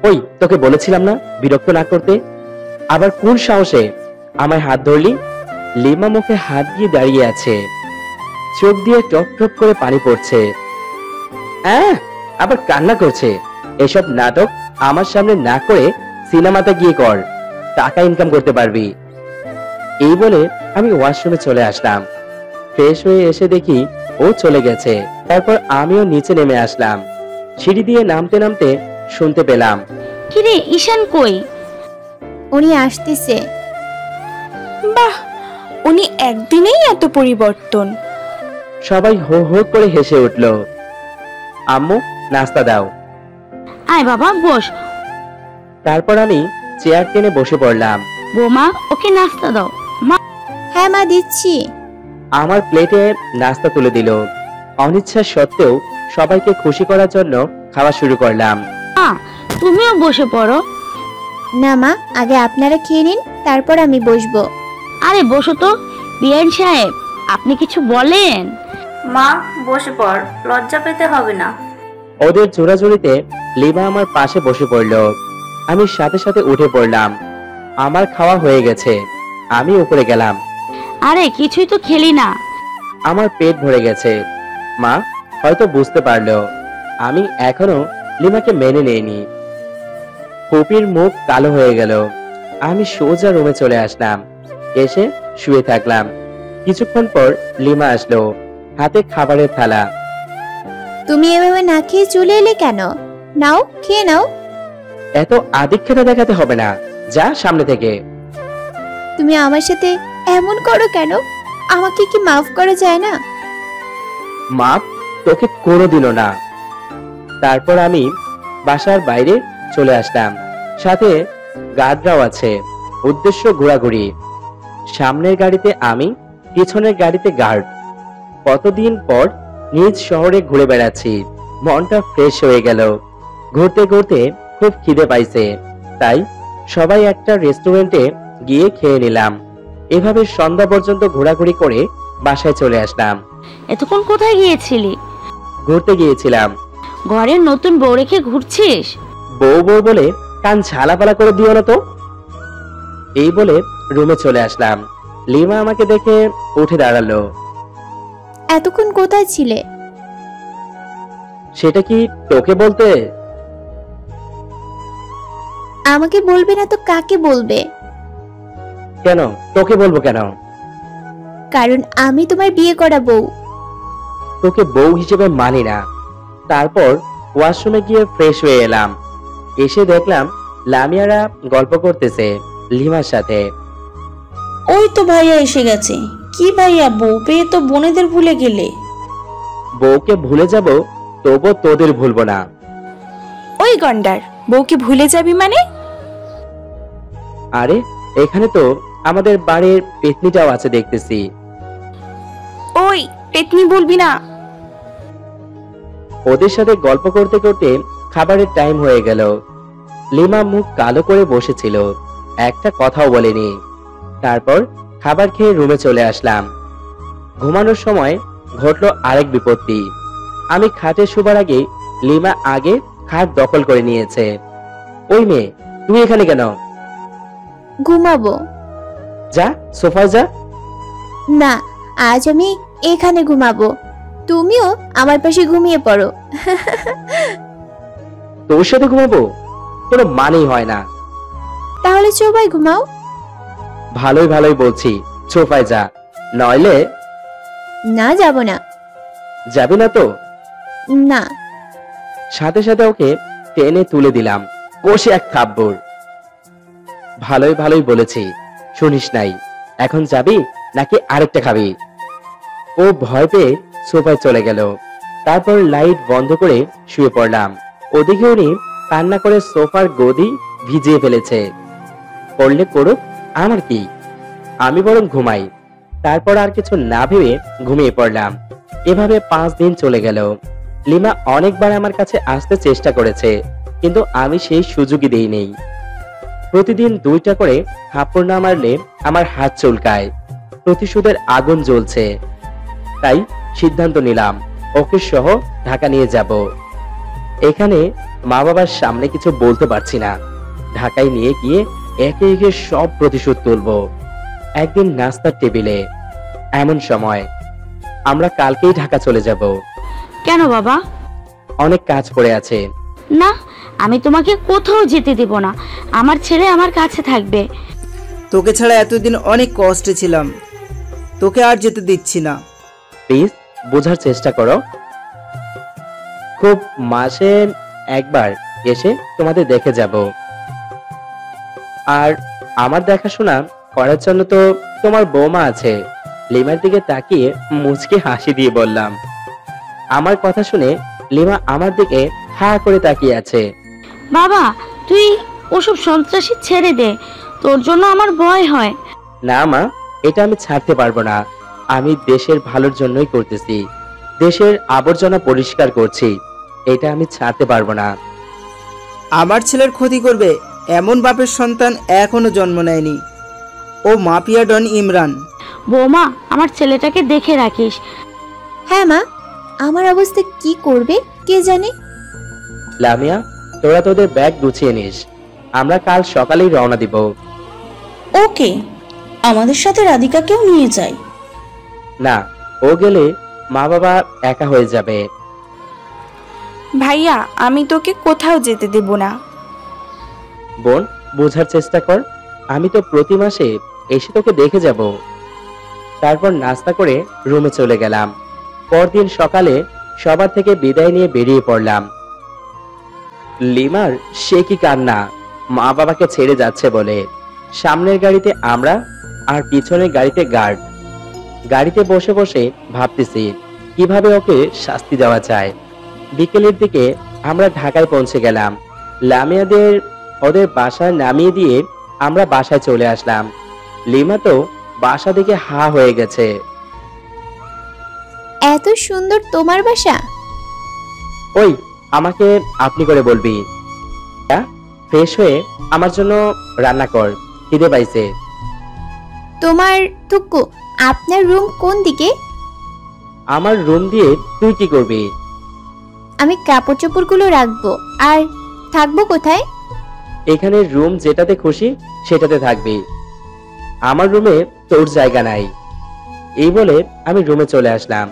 S1: ওই, তোকে বলেছিলাম না বিরক্ত না করতে? আবার কোন সাহসে আমায় হাত ধরলি? লিমা মুখে হাত দিয়ে দাঁড়িয়ে আছে, চোখ দিয়ে টপ টপ করে পানি পড়ছে। আবার কান্না করছে। এসব নাটক আমার সামনে না করে সিনেমাতে গিয়ে কর, টাকা ইনকাম করতে পারবি। এই বলে আমি ওয়াশরুমে চলে আসলাম। ফ্রেশ হয়ে এসে দেখি ও চলে গেছে। তারপর আমিও নিচে নেমে আসলাম। সিঁড়ি দিয়ে নামতে নামতে শুনতে পেলাম,
S2: কিরে ঈশান কই?
S4: উনি আসতেছে।
S9: বাহ, উনি একদিনেই এত পরিবর্তন।
S1: সবাই হো হো করে হেসে উঠল। আম্মু, নাস্তা দাও।
S2: আয় বাবা, বস।
S1: তারপর আমি চেয়ার টেনে বসে পড়লাম।
S2: বৌমা, ওকে নাস্তা দাও। মা।
S4: হ্যাঁ মা, দিচ্ছি।
S1: আমার প্লেটে নাস্তা তুলে দিল। অনিচ্ছা সত্ত্বেও সবাইকে খুশি করার জন্য খাওয়া শুরু করলাম।
S2: তুমিও বসে পড়ো।
S4: না মা, আগে আপনারা খেয়ে নিন, তারপর আমি বসবো।
S2: আরে বসো তো। বিআইন সাহেব, আপনি কিছু বলেন।
S6: মা, বসে পড়, লজ্জা পেতে হবে না।
S1: ওদের জোরাজুরিতে লিমা আমার পাশে বসে পড়ল। আমি সাথে সাথে উঠে পড়লাম। আমার খাওয়া হয়ে গেছে। আমি উপরে গেলাম।
S2: আরে কিছুই তো খেলি না।
S1: আমার পেট ভরে গেছে। মা হয়তো বুঝতে পারলো আমি এখনো লিমাকে মেনে নেইনি। ফুপির মুখ কালো হয়ে গেল। আমি সোজা রুমে চলে আসলাম। এসে শুয়ে থাকলাম। কিছুক্ষণ পর লিমা আসলো, হাতে খাবারের থালা।
S4: তুমি এভাবে না খেয়ে চলে এলে কেন? নাও, খেয়ে নাও।
S1: এত আদিক্ষেতা দেখাতে হবে না, যা সামনে থেকে।
S4: তুমি আমার সাথে এমন করো কেন? আমাকে কি মাফ করা যায় না?
S1: মাপ তোকে কোনোদিনও না। তারপর আমি বাসার বাইরে চলে আসলাম। সাথে গার্ডরাও আছে। উদ্দেশ্য ঘোরাঘুরি। সামনের গাড়িতে আমি, পিছনের গাড়িতে গার্ড। কতদিন পর নিজ শহরে ঘুরে বেড়াচ্ছি। মনটা ফ্রেশ হয়ে গেল। ঘুরতে ঘুরতে খুব খিদে পাইছে, তাই সবাই একটা রেস্টুরেন্টে গিয়ে খেয়ে নিলাম। এভাবে সন্ধ্যা পর্যন্ত ঘোরাঘুরি করে বাসায় চলে আসলাম।
S2: এতক্ষণ কোথায় গিয়েছিলি?
S1: ঘুরতে গিয়েছিলাম।
S2: ঘরের নতুন বউ রেখে ঘুরছিস?
S1: বউ বউ বলে কান ঝালাপালা করে দিও না তো। এই বলে রুমে চলে আসলাম। লিমা আমাকে দেখে উঠে দাঁড়ালো।
S4: এতক্ষণ কোথায় ছিলে?
S1: সেটা কি তোকে বলতে?
S4: আমাকে বলবে না তো কাকে বলবে?
S1: কেন তোকে বলবো কেন?
S4: কারণ আমি তোমার বিয়ে করা বউ।
S1: তোকে বউ হিসেবে মানি না। তারপর ওয়াশরুমে গিয়ে ফ্রেশ হয়ে এলাম। এসে দেখলাম লামিয়ারা গল্প করতেছে লিমার সাথে।
S3: ওই তো ভাইয়া এসে গেছে। কি ভাইয়া, বউ পেয়ে তো বোনেদের ভুলে গেলে?
S1: বউকে ভুলে যাব, তবু তোদের ভুলবো না।
S9: ওই গন্ডার, বউকে ভুলে যাবি মানে?
S1: আরে এখানে তো আমাদের বাড়ির পেতনিটাও আছে দেখতেছি।
S9: ওই পেতনি বলবি না।
S1: ওদের সাথে গল্প করতে করতে খাবারের টাইম হয়ে গেল। লিমা মুখ কালো করে বসেছিল, একটা কথাও বলেনি। তারপর খাবার খেয়ে রুমে চলে আসলাম। ঘুমানোর সময় ঘটলো আরেক বিপত্তি। আমি খাটে শোবার আগে লিমা আগে খাট দখল করে নিয়েছে। ওই মেয়ে, তুই এখানে কেন?
S4: ঘুমাবো।
S1: যা সোফায় যা।
S4: না, আজ আমি এখানে ঘুমাবো। তুমিও আমার পাশে ঘুমিয়ে পড়ো।
S1: তোর সাথে ঘুমাবো? কোনো মানেই হয় না।
S4: তাহলে সবাই ঘুমাও।
S1: ভালোই ভালোই বলছি, সোফায় যা, নইলে।
S4: না, যাব না।
S1: যাবি না তো?
S4: না।
S1: সাথে সাথে ওকে টেনে তুলে দিলাম, কষে এক থাপ্পড়। ভালোই ভালোই বলেছি, শুনিস নাই। এখন যাবি নাকি আরেকটা খাবি? ও ভয় পেয়ে সোফায় চলে গেল। তারপর লাইট বন্ধ করে শুয়ে পড়লাম। ওদিকে উনি কান্না করে সোফার গদি ভিজিয়ে ফেলেছে। পড়লে করুক, আমার কি, আমি বরং ঘুমাই। তারপর আর কিছু না ভেবে ঘুমিয়ে পড়লাম। এভাবে 5 দিন চলে গেল। লিমা অনেকবার আমার কাছে আসতে চেষ্টা করেছে, কিন্তু আমি সেই সুযোগই দেই নেই। প্রতিদিন 2টা করে থাপ্পড় না মারলে আমার হাত চুলকায়। প্রতিশোধের আগুন জ্বলছে। তাই সিদ্ধান্ত নিলাম ওকে সহ ঢাকা নিয়ে যাব। এখানে মা বাবার সামনে কিছু বলতে পারছি না। ঢাকায় নিয়ে গিয়ে একে একে সব প্রতিশোধ তুলব। একদিন নাস্তার টেবিলে এমন সময়, আমরা কালকেই ঢাকা চলে যাব।
S2: কেন বাবা?
S1: অনেক কাজ পড়ে আছে।
S2: না, আমি তোমাকে কোথাও যেতে দেব না। আমার ছেলে আমার কাছে থাকবে।
S8: তোকে ছাড়া এতদিন অনেক কষ্টে ছিলাম, তোকে আর যেতে দিচ্ছি না।
S1: প্লিজ বোঝার চেষ্টা করো। খুব মাসে একবার এসে তোমাদের দেখে যাব। আর আমার দেখাশোনা করার জন্য তো তোমার বৌমা আছে। লিমার দিকে তাকিয়ে মুচকে হাসি দিয়ে বললাম। আমার কথা শুনে লিমা আমার দিকে হা করে তাকিয়ে আছে।
S2: বাবা, তুই ওসব সন্ত্রাসী ছেড়ে দে, তোর জন্য আমার ভয় হয়।
S1: না মা, এটা আমি ছাড়তে পারবো না। আমি দেশের ভালোর জন্যই করতেছি। দেশের আবর্জনা পরিষ্কার করছি, এটা আমি ছাড়তে পারবো না।
S8: আমার ছেলের ক্ষতি করবে এমন বাপের সন্তান এখনো জন্ম নেয়নি। ও মাফিয়া ডন ইমরান।
S2: বৌমা, আমার ছেলেটাকে দেখে রাখিস।
S4: হ্যাঁ মা, আমার অবস্থা কি করবে কে জানে।
S1: লামিয়া, তোরা তোদের ব্যাগ গুছিয়ে নিস, আমরা কাল সকালেই রওনা দিব।
S3: ওকে, আমাদের সাথে রাধিকাকেও নিয়ে যাই।
S1: না, ও গেলে মা বাবা একা হয়ে যাবে।
S9: ভাইয়া, আমি তোকে কোথাও যেতে দেব না।
S1: বোন, বোঝার চেষ্টা কর। আমি তো প্রতি মাসে এসে তোকে দেখে যাব। তারপর নাস্তা করে রুমে চলে গেলাম। পরদিন সকালে সবার থেকে বিদায় নিয়ে বেরিয়ে পড়লাম। লিমার সে কি কান্না, মা বাবাকে ছেড়ে যাচ্ছে বলে। সামনের গাড়িতে আমরা আর পিছনের গাড়িতে গার্ড। গাড়িতে বসে বসে ভাবতেছি কিভাবে ওকে শাস্তি দেওয়া যায়। বিকেলের দিকে আমরা ঢাকায় পৌঁছে গেলাম। লামিয়াদের ওদের বাসায় নামিয়ে দিয়ে আমরা বাসায় চলে আসলাম। লিমা তো বাসা দেখে হা হয়ে গেছে।
S4: এত সুন্দর তোমার বাসা?
S1: ওই, আমাকে আপনি করে বলবি। ফ্রেশ হয়ে আমার জন্য রান্না কর, খিদে পাইছে।
S4: তোমার টুকু, আপনার রুম কোন দিকে?
S1: আমার রুম দিয়ে তুই কি করবি?
S4: আমি কাপড় চোপড়গুলো রাখবো। আর থাকবো কোথায়?
S1: এখানে রুম যেটাতে খুশি সেটাতে থাকবি। আমার রুমে তোর জায়গা নাই। এই বলে আমি রুমে চলে আসলাম।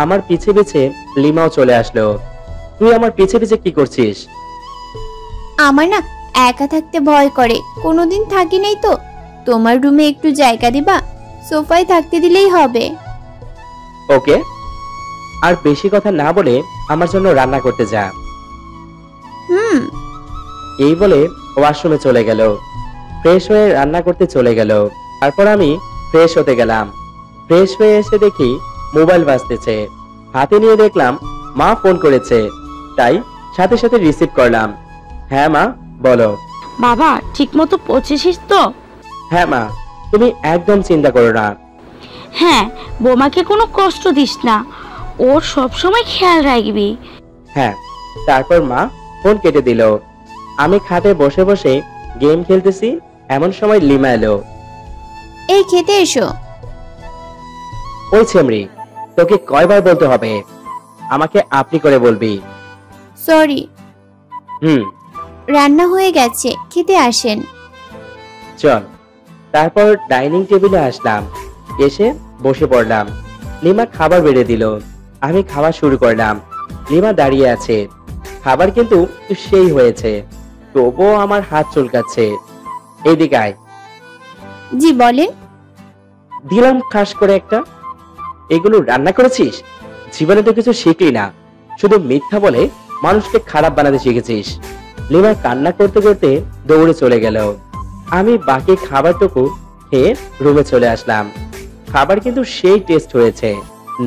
S1: আমার পিছে পিছে লিমাও চলে আসলো। তুই আমার পিছে পিছে কি করছিস?
S4: আমার না একা থাকতে ভয় করে, কোনোদিন থাকি নাই তো। তোমার রুমে একটু জায়গা দিবা? সোফায় থাকতে দিলেই হবে।
S1: ওকে, আর বেশি কথা না বলে আমার জন্য রান্না করতে যা। এই বলে ওয়াশরুমে চলে গেল। ফ্রেশ হয়ে রান্না করতে চলে গেল। তারপর আমি ফ্রেশ হতে গেলাম। ফ্রেশ হয়ে এসে দেখি মোবাইল বাজতেছে। হাতে নিয়ে দেখলাম মা ফোন করেছে, তাই সাথে সাথে রিসিভ করলাম। হ্যাঁ মা, বলো।
S2: বাবা, ঠিক মতো পৌঁছেছিস তো?
S1: হ্যাঁ মা, তুমি একদম চিন্তা করো না।
S2: হ্যাঁ, বৌমাকে কোনো কষ্ট দিস না, ওর সব সময় খেয়াল রাখবি।
S1: হ্যাঁ। তারপর মা ফোন কেটে দিল। আমি খাটে বসে বসে গেম খেলতেছি, এমন সময় লিমা এলো।
S4: এই খেতে এসো।
S1: ওই ছেমরি, তোকে কয়বার বলতে হবে? আমাকে আপনি করে বলবি।
S4: সরি।
S1: হুম,
S4: রান্না হয়ে গেছে, খেতে আসেন।
S1: চল। তারপর ডাইনিং টেবিলে আসলাম, এসে বসে পড়লাম। লিমা খাবার বেড়ে দিল, আমি খাওয়া শুরু করলাম। লিমা দাঁড়িয়ে আছে, খাবার কিন্তু সেই হয়েছে, তবুও আমার হাত চুলকাচ্ছে। এইদিকে আয়।
S4: জি বলেন।
S1: দিলাম খাস করে একটা। এগুলো রান্না করেছিস? জীবনে তো কিছু শিখলি না, শুধু মিথ্যা বলে মানুষকে খারাপ বানাতে শিখেছিস। লিমা কান্না করতে করতে দৌড়ে চলে গেল। আমি বাকি খাবারটুকু খেয়ে রুমে চলে আসলাম। খাবার কিন্তু সেই টেস্ট হয়েছে,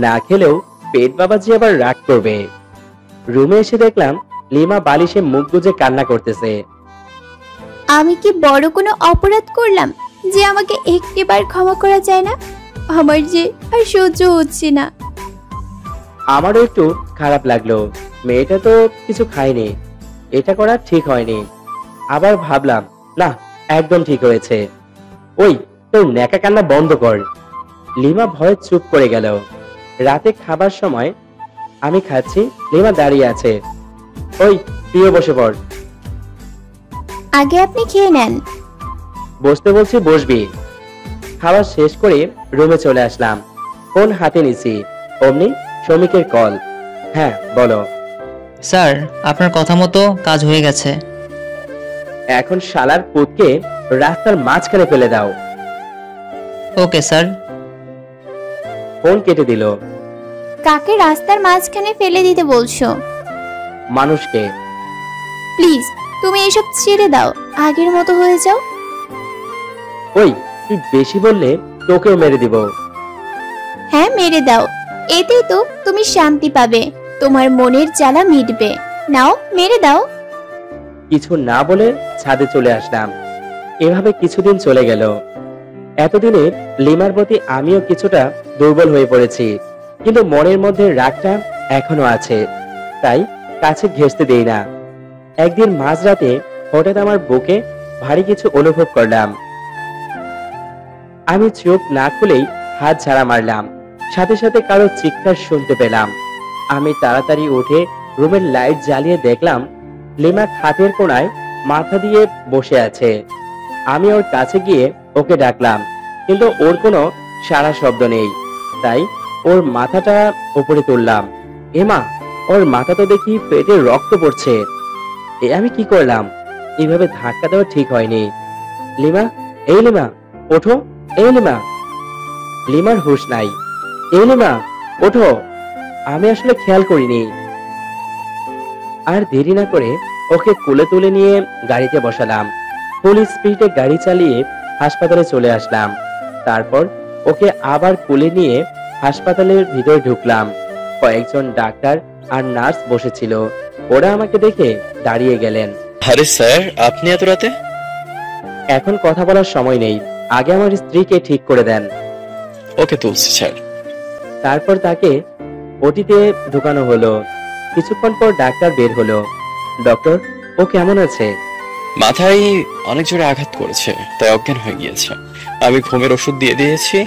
S1: না খেলেও পেট বাবাজি আবার রাগ করবে। রুমে এসে দেখলাম লিমা বালিশে মুখ গুজে কান্না করতেছে।
S4: আমি কি বড় কোনো অপরাধ করলাম যে আমাকে একটিবার ক্ষমা করা যায় না? আমার যে আর সহ্য হচ্ছে না।
S1: আমারও একটু খারাপ লাগলো, মেয়েটা তো কিছু খায়নি, এটা করা ঠিক হয়নি। আবার ভাবলাম না, একদম ঠিক হয়েছে। ওই তোর ন্যাকা কান্না বন্ধ কর। লিমা ভয়ে চুপ করে গেল। রাতে খাবার সময় আমি খাচ্ছি, লিমা দাঁড়িয়ে আছে। ওই তুইও বসে পড়।
S4: আগে আপনি খেয়ে নেন।
S1: বসতে বলছি বসবি। খাবার শেষ করে রুমে চলে আসলাম, ফোন হাতে নিছি, অমনি শ্রমিকের কল। হ্যাঁ বলো।
S7: স্যার, আপনার কথা মতো কাজ হয়ে গেছে।
S1: এখন শালার পুতকে রাস্তার মাঝখানে ফেলে দাও।
S7: Okay sir.
S1: ফোন কেটে দিল।
S4: কাকে রাস্তার মাঝখানে ফেলে দিতে বলছো?
S1: মানুষকে।
S4: প্লিজ তুমি এসব ছেড়ে দাও, আগের মতো হয়ে যাও।
S1: ওই তুই বেশি বললে তোকেও মেরে দিব।
S4: হ্যাঁ মেরে দাও, এতেই তো তুমি শান্তি পাবে, তোমার মনের জ্বালা মিটবে। নাও মেরে দাও।
S1: কিছু না বলে ছাদে চলে আসলাম। এভাবে কিছুদিন চলে গেল। এতদিনে লিমার প্রতি আমিও কিছুটা দুর্বল হয়ে পড়েছি, কিন্তু মনের মধ্যে রাগটা এখনো আছে, তাই কাছে ঘেঁষতে দেই না। একদিন মাঝরাতে হঠাৎ আমার বুকে ভারী কিছু অনুভব করলাম। আমি চোখ না খুলেই হাত ঝাড়া মারলাম, সাথে সাথে কারো চিৎকার শুনতে পেলাম। আমি তাড়াতাড়ি উঠে রুমের লাইট জ্বালিয়ে দেখলাম লিমা খাটের কোণায় মাথা দিয়ে বসে আছে। আমি ওর কাছে গিয়ে ওকে ডাকলাম, কিন্তু ওর কোনো সাড়া শব্দ নেই, তাই ওর মাথাটা উপরে তুললাম। এমা, ওর মাথা তো দেখি পেটে রক্ত পড়ছে। এ আমি কি করলাম? এইভাবে ধাক্কা দেওয়া ঠিক হয়নি। লিমা, এই লিমা ওঠো, এই লিমা। লিমার হুঁশ নাই। এই লিমা ওঠো, আমি আসলে খেয়াল করিনি। আর দেরি না করে ওকে কোলে তুলে নিয়ে গাড়িতে বসালাম। ফুল স্পিডে গাড়ি চালিয়ে হাসপাতালে চলে আসলাম। তারপর ওকে আবার কোলে নিয়ে হাসপাতালের ভিতরে ঢুকলাম। কয়েকজন ডাক্তার আর নার্স বসেছিল, ওরা আমাকে দেখে দাঁড়িয়ে গেলেন।
S12: আরে স্যার, আপনি এত রাতে?
S1: এখন কথা বলার সময় নেই, আগে আমার স্ত্রীকে ঠিক করে দেন।
S12: ওকে তুলছি স্যার।
S1: তারপর তাকে ওটিতে ঢুকানো হলো। কিছুক্ষণ পর ডাক্তার বের হলো। ডক্টর, ও কেমন আছে?
S12: মাথায় অনেক জোরে আঘাত করেছে, তাই অজ্ঞান হয়ে গিয়েছে। আমি ঘুমের ওষুধ দিয়ে দিয়েছি,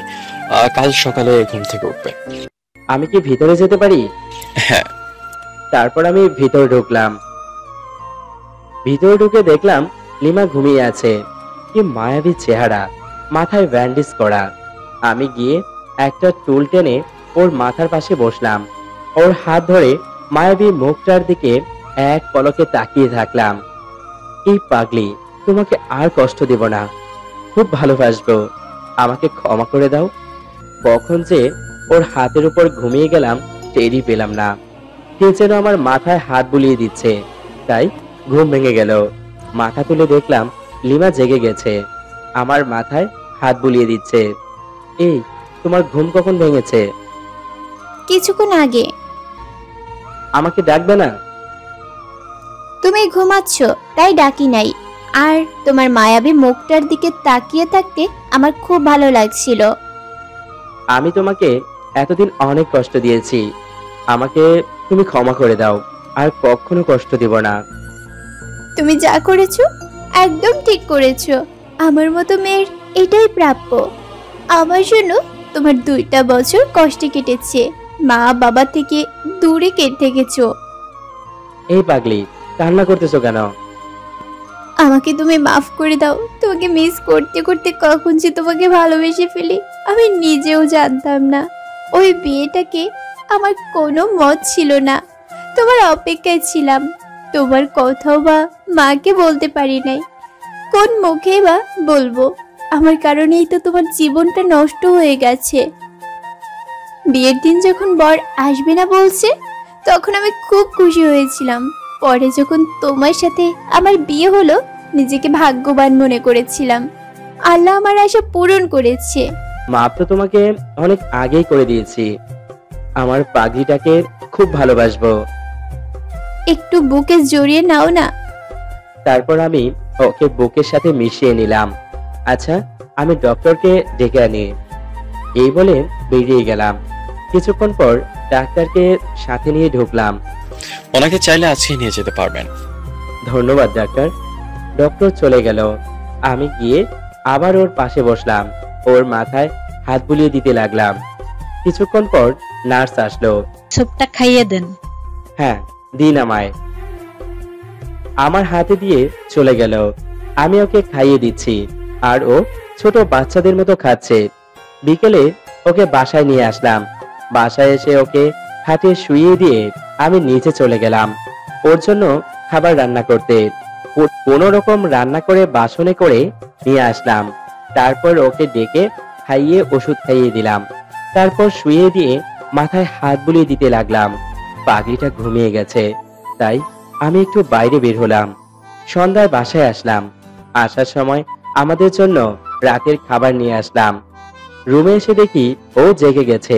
S12: কাল সকালে ঘুম থেকে উঠবে।
S1: আমি কি ভিতরে যেতে পারি?
S12: হ্যাঁ।
S1: তারপর আমি ভিতরে ঢুকলাম। ভিতরে ঢুকে দেখলাম লিমা ঘুমিয়ে আছে। কি মায়াবী চেহারা, মাথায় ব্যান্ডেজ করা। আমি গিয়ে একটা টুল টেনে ওর মাথার পাশে বসলাম। ওর হাত ধরে মায়াবী মুখটার দিকে এক পলকে তাকিয়ে থাকলাম। এই পাগলি, তোমাকে আর কষ্ট দেব না, খুব ভালোবাসবো, আমাকে ক্ষমা করে দাও। কখন যে ওর হাতের উপর ঘুমিয়ে গেলাম টেরই পেলাম না। কে যেন আমার মাথায় হাত বুলিয়ে দিচ্ছে, তাই ঘুম ভেঙে গেল। মাথা তুলে দেখলাম লিমা জেগে গেছে, আমার মাথায় হাত বুলিয়ে দিচ্ছে। এই, তোমার ঘুম কখন ভেঙেছে?
S4: কিছুক্ষণ আগে।
S1: আমাকে ডাকবে না?
S4: তুমি ঘুমাচ্ছ তাই ডাকি নাই। আর তোমার মায়াবী মুখটার দিকে তাকিয়ে থাকতে আমার খুব ভালো লাগছিল।
S1: আমি তোমাকে এতদিন অনেক কষ্ট দিয়েছি, আমাকে তুমি ক্ষমা করে দাও, আর কখনো কষ্ট দিব না।
S4: তুমি যা করেছো একদম ঠিক করেছো, আমার মতো মেয়ের এটাই প্রাপ্য। আমার জন্য তোমার 2টা বছর কষ্টে কেটেছে, মা বাবা থেকে দূরে থেকেছো।
S1: এই পাগলি, কান্না করতেছো কেন?
S4: আমাকে তুমি মাফ করে দাও। তোমাকে মিস করতে করতে কখন যে তোমাকে ভালোবেসে ফেলি আমি নিজেও জানতাম না। ওই বিয়েটাকে আমার কোনো মত ছিল না, তোমার অপেক্ষায় ছিলাম। তোমার কথাও বা মাকে বলতে পারি নাই, কোন মুখে বা বলবো? আমার কারণেই তো তোমার জীবনটা নষ্ট হয়ে গেছে। বিয়ের দিন যখন বর আসবে না বলছে তখন আমি খুব খুশি হয়েছিলাম। পরে যখন তোমার সাথে আমার বিয়ে হলো নিজেকে ভাগ্যবান মনে করেছিলাম। আল্লাহ আমার আশা পূরণ করেছে।
S1: মাপ তো তোমাকে অনেক আগেই করে দিয়েছি। আমার পাগলিটাকে খুব ভালোবাসবো।
S4: একটু বুকে জড়িয়ে নাও না।
S1: তারপর আমি ওকে বুকের সাথে মিশিয়ে নিলাম। আচ্ছা, আমি ডক্টরকে ডেকে আনি। এই বলে বেরিয়ে গেলাম। কিছুক্ষণ পর ডাক্তারকে সাথে নিয়ে ঢুকলাম।
S12: ওনাকে চাইলে আজকে নিয়ে যেতে পারবেন।
S1: ধন্যবাদ ডাক্তার। ডক্টর চলে গেল। আমি গিয়ে আবার ওর পাশে বসলাম। ওর মাথায় হাত বুলিয়ে দিতে লাগলাম। কিছুক্ষণ পর নার্স আসলো।
S13: সবটা খাইয়ে দেন।
S1: হ্যাঁ, দিন আমায়। আমার হাতে দিয়ে চলে গেল। আমি ওকে খাইয়ে দিচ্ছি আর ও ছোট বাচ্চাদের মতো খাচ্ছে। বিকেলে ওকে বাসায় নিয়ে আসলাম। বাসায় এসে ওকে খাটে শুইয়ে দিয়ে আমি নিচে চলে গেলাম ওর জন্য খাবার রান্না করতে। কোনো রকম রান্না করে বাসনে করে নিয়ে আসলাম। তারপর ওকে ডেকে খাইয়ে ওষুধ খাইয়ে দিলাম। তারপর শুইয়ে দিয়ে মাথায় হাত বুলিয়ে দিতে লাগলাম। পাগলিটা ঘুমিয়ে গেছে, তাই আমি একটু বাইরে বের হলাম। সন্ধ্যায় বাসায় আসলাম। আসার সময় আমাদের জন্য রাতের খাবার নিয়ে আসলাম। রুমে এসে দেখি ও জেগে গেছে।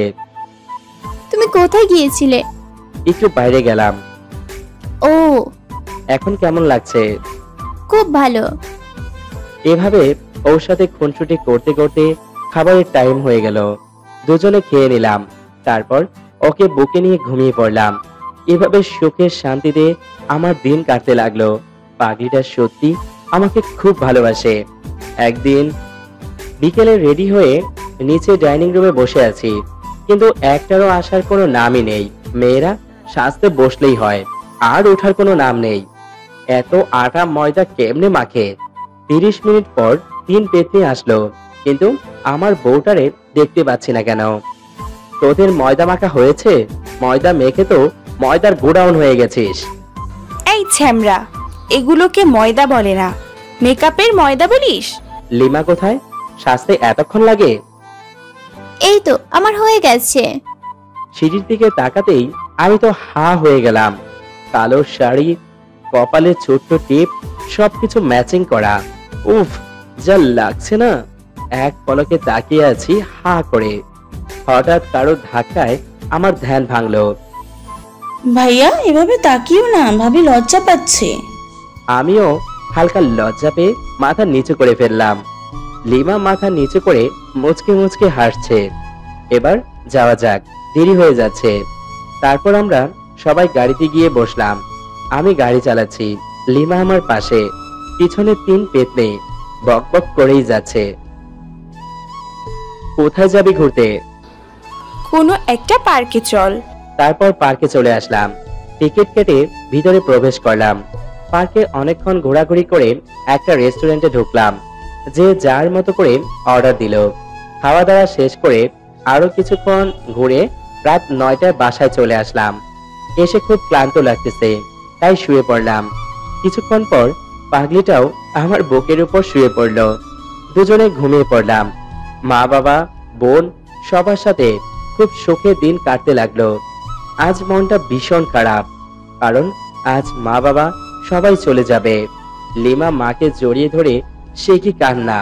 S4: তুমি কোথায় গিয়েছিলে?
S1: একটু বাইরে গেলাম।
S4: ও,
S1: এখন কেমন লাগছে?
S4: খুব ভালো।
S1: এভাবে ওর সাথে খুনসুটি করতে করতে খাবারের টাইম হয়ে গেল। দুজনে খেয়ে নিলাম। তারপর ওকে বুকে নিয়ে ঘুমিয়ে পড়লাম। এভাবে সুখের শান্তিতে আমার দিন কাটতে লাগলো। পাগলিটা সত্যি আমাকে খুব ভালোবাসে। একদিন বিকেলে রেডি হয়ে নিচে ডাইনিং রুমে বসে আছি, কিন্তু একটারও আসার কোনো নামই নেই। মেয়েরা সাজতে বসলেই হয়, আর ওঠার কোনো নাম নেই। এত আটা ময়দা কেমনে মাখে? 30 মিনিট পর 3 পেতনি আসলো, কিন্তু আমার বউটারে দেখতে পাচ্ছি না কেন। তোদের ময়দা মাখা হয়েছে? ময়দা মেখে তো ময়দার গোডাউন হয়ে গেছিস।
S9: এই ছ্যামরা, এগুলোকে ময়দা বলে না, মেকআপের ময়দা বলিস?
S1: লিমা কোথায়? সাজতে এতক্ষণ লাগে?
S4: এই তো আমার হয়ে গেছে।
S1: সিঁড়ির দিকে তাকাতেই আমি তো হা হয়ে গেলাম। কালো শাড়ি, কপালে ছোট্ট টিপ, সবকিছু ম্যাচিং করা। উফ, যা লাগছে না! এক পলকে তাকিয়ে আছি হা করে। হঠাৎ কারো ধাক্কায় আমার ধ্যান ভাঙলো।
S3: ভাইয়া, এভাবে তাকিও না, ভাবি লজ্জা পাচ্ছে।
S1: আমিও হালকা লজ্জা পেয়ে মাথা নিচু করে ফেললাম। লিমা মাথা নিচু করে মুচকে মুচকে হাসছে। এবার যাওয়া যাক, দেরি হয়ে যাচ্ছে। তারপর আমরা সবাই গাড়িতে গিয়ে বসলাম। আমি গাড়ি চালাচ্ছি, লিমা আমার পাশে। পিছনে 3 পেতনি বক বক করেই যাচ্ছে। কোথায় যাবি ঘুরতে?
S9: কোনো একটা পার্কে চল।
S1: তারপর পার্কে চলে আসলাম। টিকিট কেটে ভিতরে প্রবেশ করলাম। পার্কে অনেকক্ষণ ঘোরাঘুরি করে একটা রেস্টুরেন্টে ঢুকলাম। যে যার মতো করে অর্ডার দিল। খাওয়া দাওয়া শেষ করে আরো কিছুক্ষণ ঘুরে রাত 9টায় বাসায় চলে আসলাম। এসে খুব ক্লান্ত লাগতেছে, তাই শুয়ে পড়লাম। কিছুক্ষণ পর পাগলিটাও আমার বুকের উপর শুয়ে পড়ল। দুজনে ঘুমিয়ে পড়লাম। মা বাবা বোন সবার সাথে খুব সুখে দিন কাটতে লাগলো। আজ মনটা ভীষণ খারাপ, কারণ আজ মা বাবা সবাই চলে যাবে। লিমা মাকে জড়িয়ে ধরে সে কি কান্না।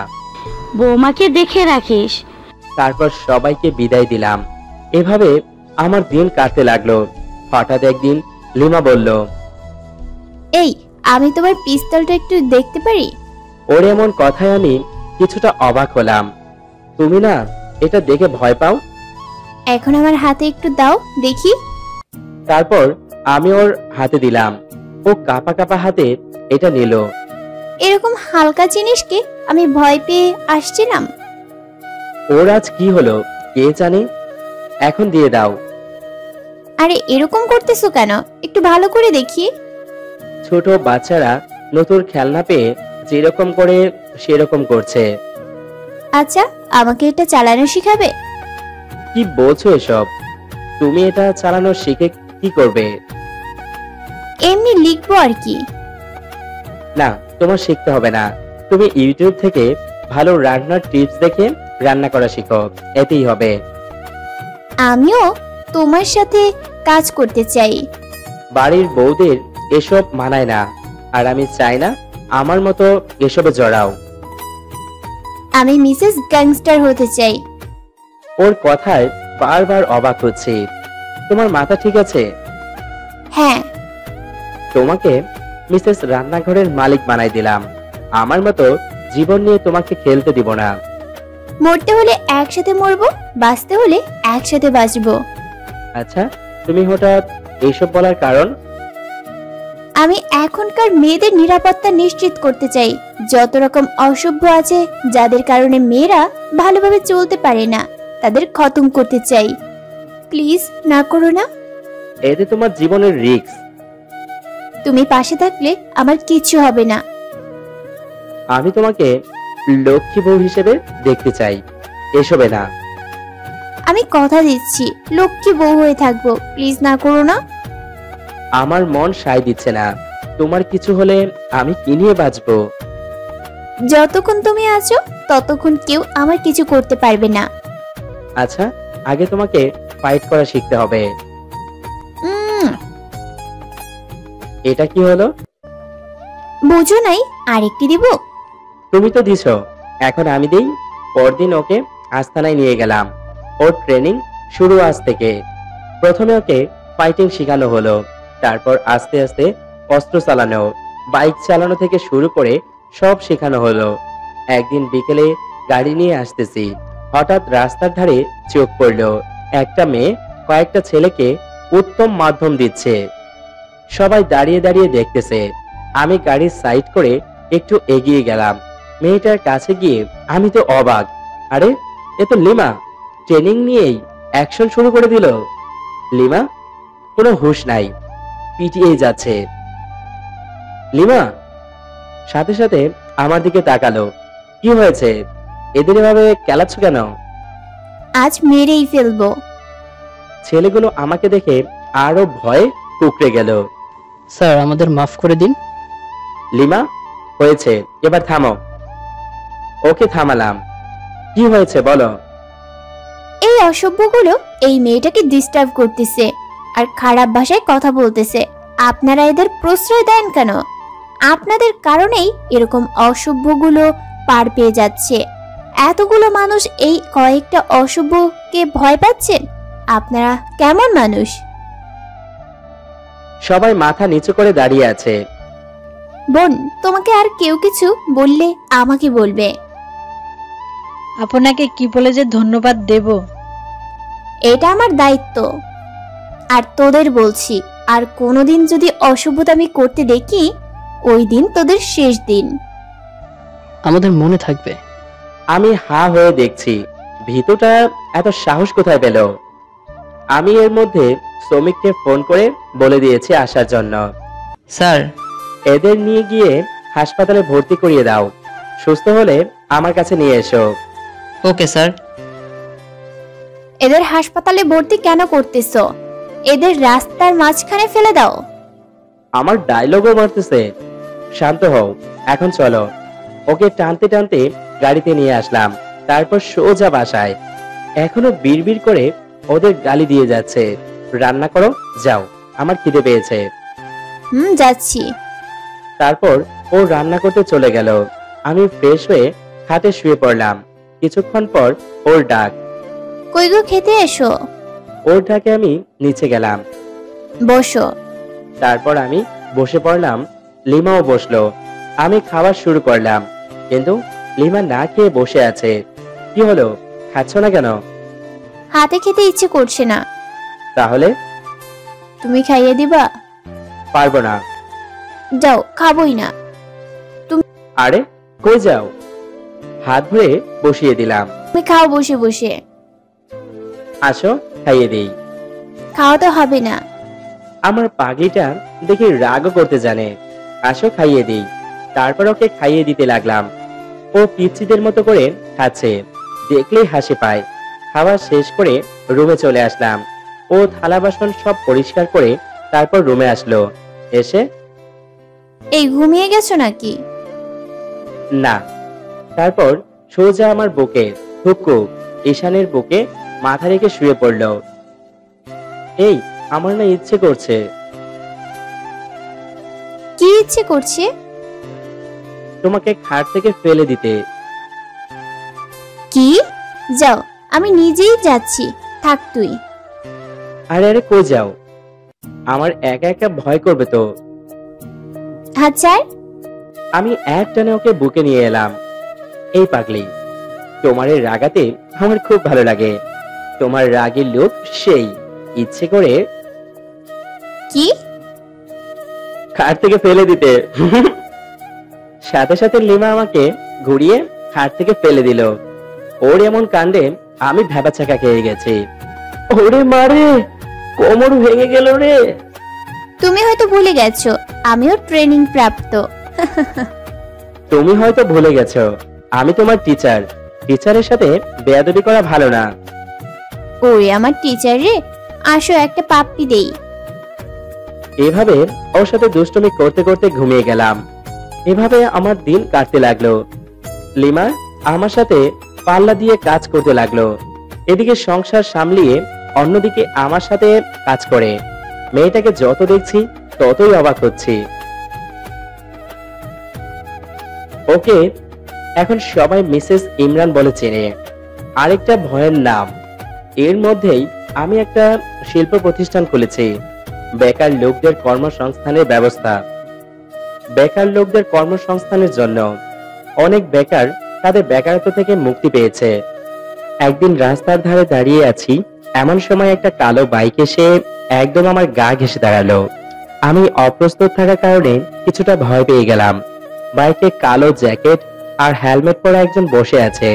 S2: বৌমাকে দেখে রাখিস।
S1: তারপর সবাইকে বিদায় দিলাম। এভাবে আমার দিন কাটতে লাগলো। হঠাৎ একদিন লিমা বলল,
S4: এই, আমি তোমার পিস্তলটা একটু দেখতে পারি?
S1: ওর এমন কথায় আমি কিছুটা অবাক হলাম। তুমি না এটা দেখে ভয় পাও?
S4: এখন আমার হাতে একটু দাও দেখি।
S1: তারপর আমি ওর হাতে দিলাম। ও কাঁপা কাঁপা হাতে এটা নিল।
S4: এরকম হালকা জিনিসকে আমি ভয় পেয়ে আসছিলাম।
S1: ওর আজ কি হলো কে জানে। এখন দিয়ে দাও।
S4: আরে এরকম করতেছো কেন? একটু ভালো করে দেখি।
S1: ছোট বাচ্চারা নতুন খেলনা পেয়ে যেরকম করে সেরকম করছে।
S4: আচ্ছা, আমাকে এটা চালানো শিখাবে?
S1: কি বলছো এসব? তুমি এটা চালানো শিখে কি করবে?
S4: এমনি লিখবো আর কি।
S1: না, তোমার শিখতে হবে না। তুমি ইউটিউব থেকে ভালো রান্নার টিপস দেখে রান্না করা শিখো, এতেই হবে।
S4: আমিও তোমার সাথে কাজ করতে চাই।
S1: বাড়ির বউদের এসব মানায় না, আর আমি চাই না আমার মতো এসবে জড়াও।
S4: আমি মিসেস গ্যাংস্টার হতে চাই।
S1: ওর কথায় বারবার অবাক হচ্ছি। তোমার মাথা ঠিক আছে?
S4: হ্যাঁ।
S1: তোমাকে মিসেস রান্নাঘরের মালিক বানাই দিলাম। আমার মতো জীবন নিয়ে তোমাকে খেলতে দিব না।
S4: মরতে হলে একসাথে মরবো, বাঁচতে হলে একসাথে বাঁচবো।
S1: আচ্ছা, তুমি হঠাৎ এইসব বলার কারণ?
S4: আমি এখনকার মেয়েদের নিরাপত্তা নিশ্চিত করতে চাই। যত রকম অসভ্য আছে যাদের কারণে মেয়েরা ভালোভাবে চলতে পারে না, তাদের খতম করতে চাই। প্লিজ না করো না।
S1: এতে তোমার জীবনের রিস্ক।
S4: তুমি পাশে থাকলে আমার কিছু হবে না।
S1: আমি তোমাকে লক্ষ্মী বউ হিসেবে দেখতে চাই, এসবে না।
S4: আমি কথা দিচ্ছি লক্ষ্মী বউ হয়ে থাকবো। প্লিজ না করো না।
S1: আমার মন সায় দিচ্ছে না। তোমার কিছু হলে আমি কি নিয়ে বাঁচবো?
S4: যতক্ষণ তুমি আছো ততক্ষণ কেউ আমার কিছু করতে পারবে না।
S1: আচ্ছা, আগে তোমাকে ফাইট করা শিখতে হবে। এটা কি হলো?
S4: বুঝো নাই? আরেকটি দিব?
S1: তুমি তো দিছো, এখন আমি দেই। পরদিন ওকে আস্তানায় নিয়ে গেলাম। ওর ট্রেনিং শুরু আজ থেকে। প্রথমে ওকে ফাইটিং শেখানো হলো, তারপর আস্তে আস্তে অস্ত্র চালানো, বাইক চালানো থেকে শুরু করে সব শেখানো হলো। একদিন বিকেলে গাড়ি নিয়ে আসতেছি, হঠাৎ রাস্তার ধারে চোখ পড়লো। একটা মেয়ে কয়েকটা ছেলেকে উত্তম মাধ্যম দিচ্ছে। সবাই দাঁড়িয়ে দাঁড়িয়ে দেখতেছে। আমি গাড়ির সাইড করে একটু এগিয়ে গেলাম। মেয়েটার কাছে গিয়ে আমি তো অবাক। আরে, এ তো লিমা। ট্রেনিং নিয়েই অ্যাকশন শুরু করে দিল। লিমা কোনো হুঁশ নাই, পিটিয়ে যাচ্ছে। লিমা সাথে সাথে আমার দিকে তাকালো। কি হয়েছে? এদের এভাবে কেলাচ্ছ কেন?
S4: আজ মেরেই ফেলবো।
S1: ছেলেগুলো আমাকে দেখে আরো ভয়ে কুকড়ে গেল।
S5: স্যার, আমাদের মাফ করে দিন।
S1: লিমা, হয়েছে, এবার থামো। ওকে থামালাম। কি হয়েছে বলো?
S4: এই অসভ্যগুলো এই মেয়েটাকে ডিস্টার্ব করতেছে আর খারাপ ভাষায় কথা বলতেছে। আপনারা এদের প্রশ্রয় দেন কেন? আপনাদের কারণেই এরকম অসভ্যগুলো পার পেয়ে যাচ্ছে। এতগুলো মানুষ এই কয়েকটা অসভ্যকে ভয় পাচ্ছেন। আপনারা কেমন মানুষ?
S1: সবাই মাথা নিচু করে দাঁড়িয়ে আছে।
S4: বোন, তোমাকে আর কেউ কিছু বললে আমাকে বলবে।
S13: আপনাকে কি বলে যে ধন্যবাদ দেব?
S4: এটা আমার দায়িত্ব। আর তোদের বলছি, আর কোনোদিন যদি অসভ্যতামি করতে দেখি, ওই দিন তোদের শেষ দিন।
S5: আমাদের মনে থাকবে।
S1: আমি হা হয়ে দেখছি, ভিতরটা এত সাহস কোথায় পেল? আমি এর মধ্যে শ্রমিককে ফোন করে বলে দিয়েছি আসার জন্য।
S7: স্যার,
S1: এদের নিয়ে গিয়ে হাসপাতালে ভর্তি করিয়ে দাও। সুস্থ হলে আমার কাছে নিয়ে এসো।
S7: Okay sir.
S4: এদের হাসপাতালে ভর্তি কেন করতেছো? এদের রাস্তার মাঝখানে ফেলে দাও।
S1: আমার ডায়লগও মারতেছে। শান্ত হও, এখন চলো। ওকে টানতে টানতে গাড়িতে নিয়ে আসলাম, তারপর সোজা বাসায়। এখনো বিড়বিড় করে ওদের গালি দিয়ে যাচ্ছে। রান্না করো, যাও, আমার খিদে পেয়েছে।
S4: যাচ্ছি।
S1: তারপর ও রান্না করতে চলে গেল। আমি ফ্রেশ হয়ে খাটে শুয়ে পড়লাম। কিছুক্ষণ পর ওর ডাক।
S4: কই গো, খেতে এসো।
S1: ওর ডাকে আমি নিচে গেলাম।
S4: বসো।
S1: তারপর আমি বসে পড়লাম। লিমাও বসলো। আমি খাবার শুরু করলাম, কিন্তু লিমা না খেয়ে বসে আছে। কি হলো, খাচ্ছ না কেন?
S4: হাতে খেতে ইচ্ছে করছে না।
S1: তাহলে
S4: তুমি খাইয়ে দিবা?
S1: পারবো না।
S4: যাও, খাবোই না।
S1: আরে কই যাও? হাত ধরে বসিয়ে দিলাম।
S4: তুমি খাও বসে বসে।
S1: আসো খাইয়ে দেই।
S4: খাওয়া তো হবে না।
S1: আমার পাগলিটা দেখি রাগও করতে জানে। আসো খাইয়ে দিই। তারপর ওকে খাইয়ে দিতে লাগলাম। ও পিচ্চিদের মতো করে খাচ্ছে, দেখলেই হাসি পায়। খাওয়া শেষ করে রুমে চলে আসলাম। ও থালা বাসন সব পরিষ্কার করে তারপর রুমে আসলো। এসে
S4: এই ঘুমিয়ে গেছো নাকি?
S1: না, তারপর সোজা আমার বুকে হুক্কু ঈশানের বুকে মাথা রেখে শুয়ে পড়ল। এই আমার না ইচ্ছে করছে।
S4: কি ইচ্ছে করছে?
S1: তোমাকে খাট থেকে ফেলে দিতে।
S4: কি? যাও, আমি নিজেই যাচ্ছি, থাক তুই।
S1: আরে আরে কই যাও? আমার একা একা ভয় করবে তো।
S4: আচ্ছা,
S1: আমি এক টানে ওকে বুকে নিয়ে এলাম। এই পাগলি, তোমার এই রাগাতে আমার খুব ভালো লাগে। তোমার রাগের লোক সেই ইচ্ছে করে
S4: কি
S1: খাট থেকে ফেলে দিতে। সাথে সাথে লিমা আমাকে ঘুরিয়ে খাট থেকে ফেলে দিল। ওর এমন কাণ্ডে আমি ভ্যাবাচাকা খেয়ে গেছি। ওরে মারে, কোমর ভেঙে গেল রে।
S4: তুমি হয়তো ভুলে গেছো আমিও ট্রেনিং প্রাপ্ত।
S1: তুমি হয়তো ভুলে গেছো আমি তোমার টিচার। টিচারের সাথে বেয়াদবি করা ভালো না।
S4: ওরে আমার টিচার রে, আসো একটা পাপ্পি দেই।
S1: এভাবে ওর সাথে দুষ্টুমি করতে করতে ঘুমিয়ে গেলাম। এভাবে আমার দিন কাটতে লাগলো। লিমা আমার সাথে পাল্লা দিয়ে কাজ করতে লাগলো। এদিকে সংসার সামলিয়ে অন্যদিকে আমার সাথে কাজ করে। মেয়েটাকে যত দেখছি ততই অবাক হচ্ছি। ওকে এখন সবাই মিসেস ইমরান বলে চেনে। আরেকটা ভয়ের নাম। এর মধ্যেই আমি একটা শিল্প প্রতিষ্ঠান খুলেছি। বেকার লোকদের কর্মসংস্থানের ব্যবস্থা। বেকার লোকদের কর্মসংস্থানের জন্য অনেক বেকার তাদের বেকারত্ব থেকে মুক্তি পেয়েছে। একদিন রাস্তার ধারে দাঁড়িয়ে আছি, এমন সময় একটা কালো বাইক এসে একদম আমার গা ঘেঁষে দাঁড়ালো। আমি অপ্রস্তুত থাকার কারণে কিছুটা ভয় পেয়ে গেলাম। বাইকে কালো জ্যাকেট আর হেলমেট পরা একজন বসে আছে।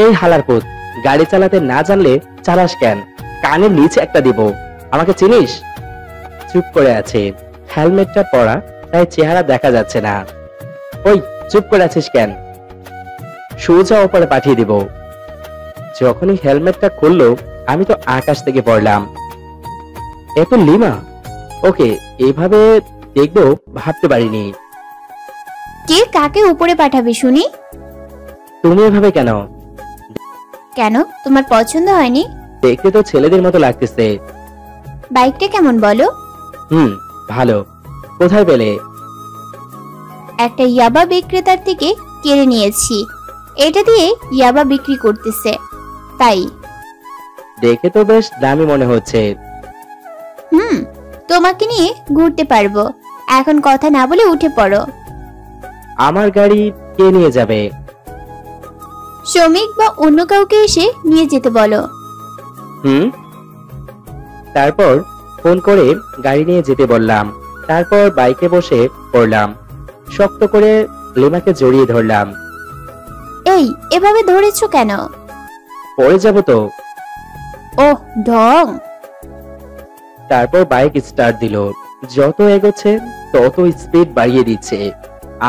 S1: এই হালারপুত, গাড়ি চালাতে না জানলে চালাস কেন? কানের নিচে একটা দিব। আমাকে চিনিস? চুপ করে আছে, হেলমেটটা পরা তাই চেহারা দেখা যাচ্ছে না। ওই চুপ করে আছিস কেন? সোজা ওপরে পাঠিয়ে দিব। যখনই হেলমেটটা খুললো আমি তো আকাশ থেকে পড়লাম। এত লিমা, ওকে এভাবে দেখবো ভাবতে পারিনি।
S4: কে কাকে উপরে পাঠাবে শুনি?
S1: তুমি এভাবে কেন?
S4: কেন, তোমার পছন্দ হয়নি?
S1: দেখতে তো ছেলেদের মতো লাগতেছে।
S4: বাইকটা কেমন বলো?
S1: ভালো। কোথায় পেলে?
S4: একটা ইয়াবা বিক্রেতার থেকে কেড়ে নিয়েছি। এটা দিয়ে ইয়াবা বিক্রি করতেছে, তাই।
S1: দেখে তো বেশ দামি মনে হচ্ছে।
S4: তোমাকে নিয়ে ঘুরতে পারবো। এখন কথা না বলে উঠে পড়ো।
S1: আমার গাড়ি কে নিয়ে যাবে?
S4: শ্রমিক বা অন্য কাউকে এসে নিয়ে যেতে বলো।
S1: তারপর ফোন করে গাড়ি নিয়ে যেতে বললাম। তারপর বাইকে বসে পড়লাম। শক্ত করে লিমাকে জড়িয়ে ধরলাম।
S4: এই এভাবে ধরেছো কেন?
S1: পড়ে যাব তো।
S4: ওহ ঢং।
S1: তারপর বাইক স্টার্ট দিল। যত এগোচ্ছে তত স্পিড বাড়িয়ে দিচ্ছে।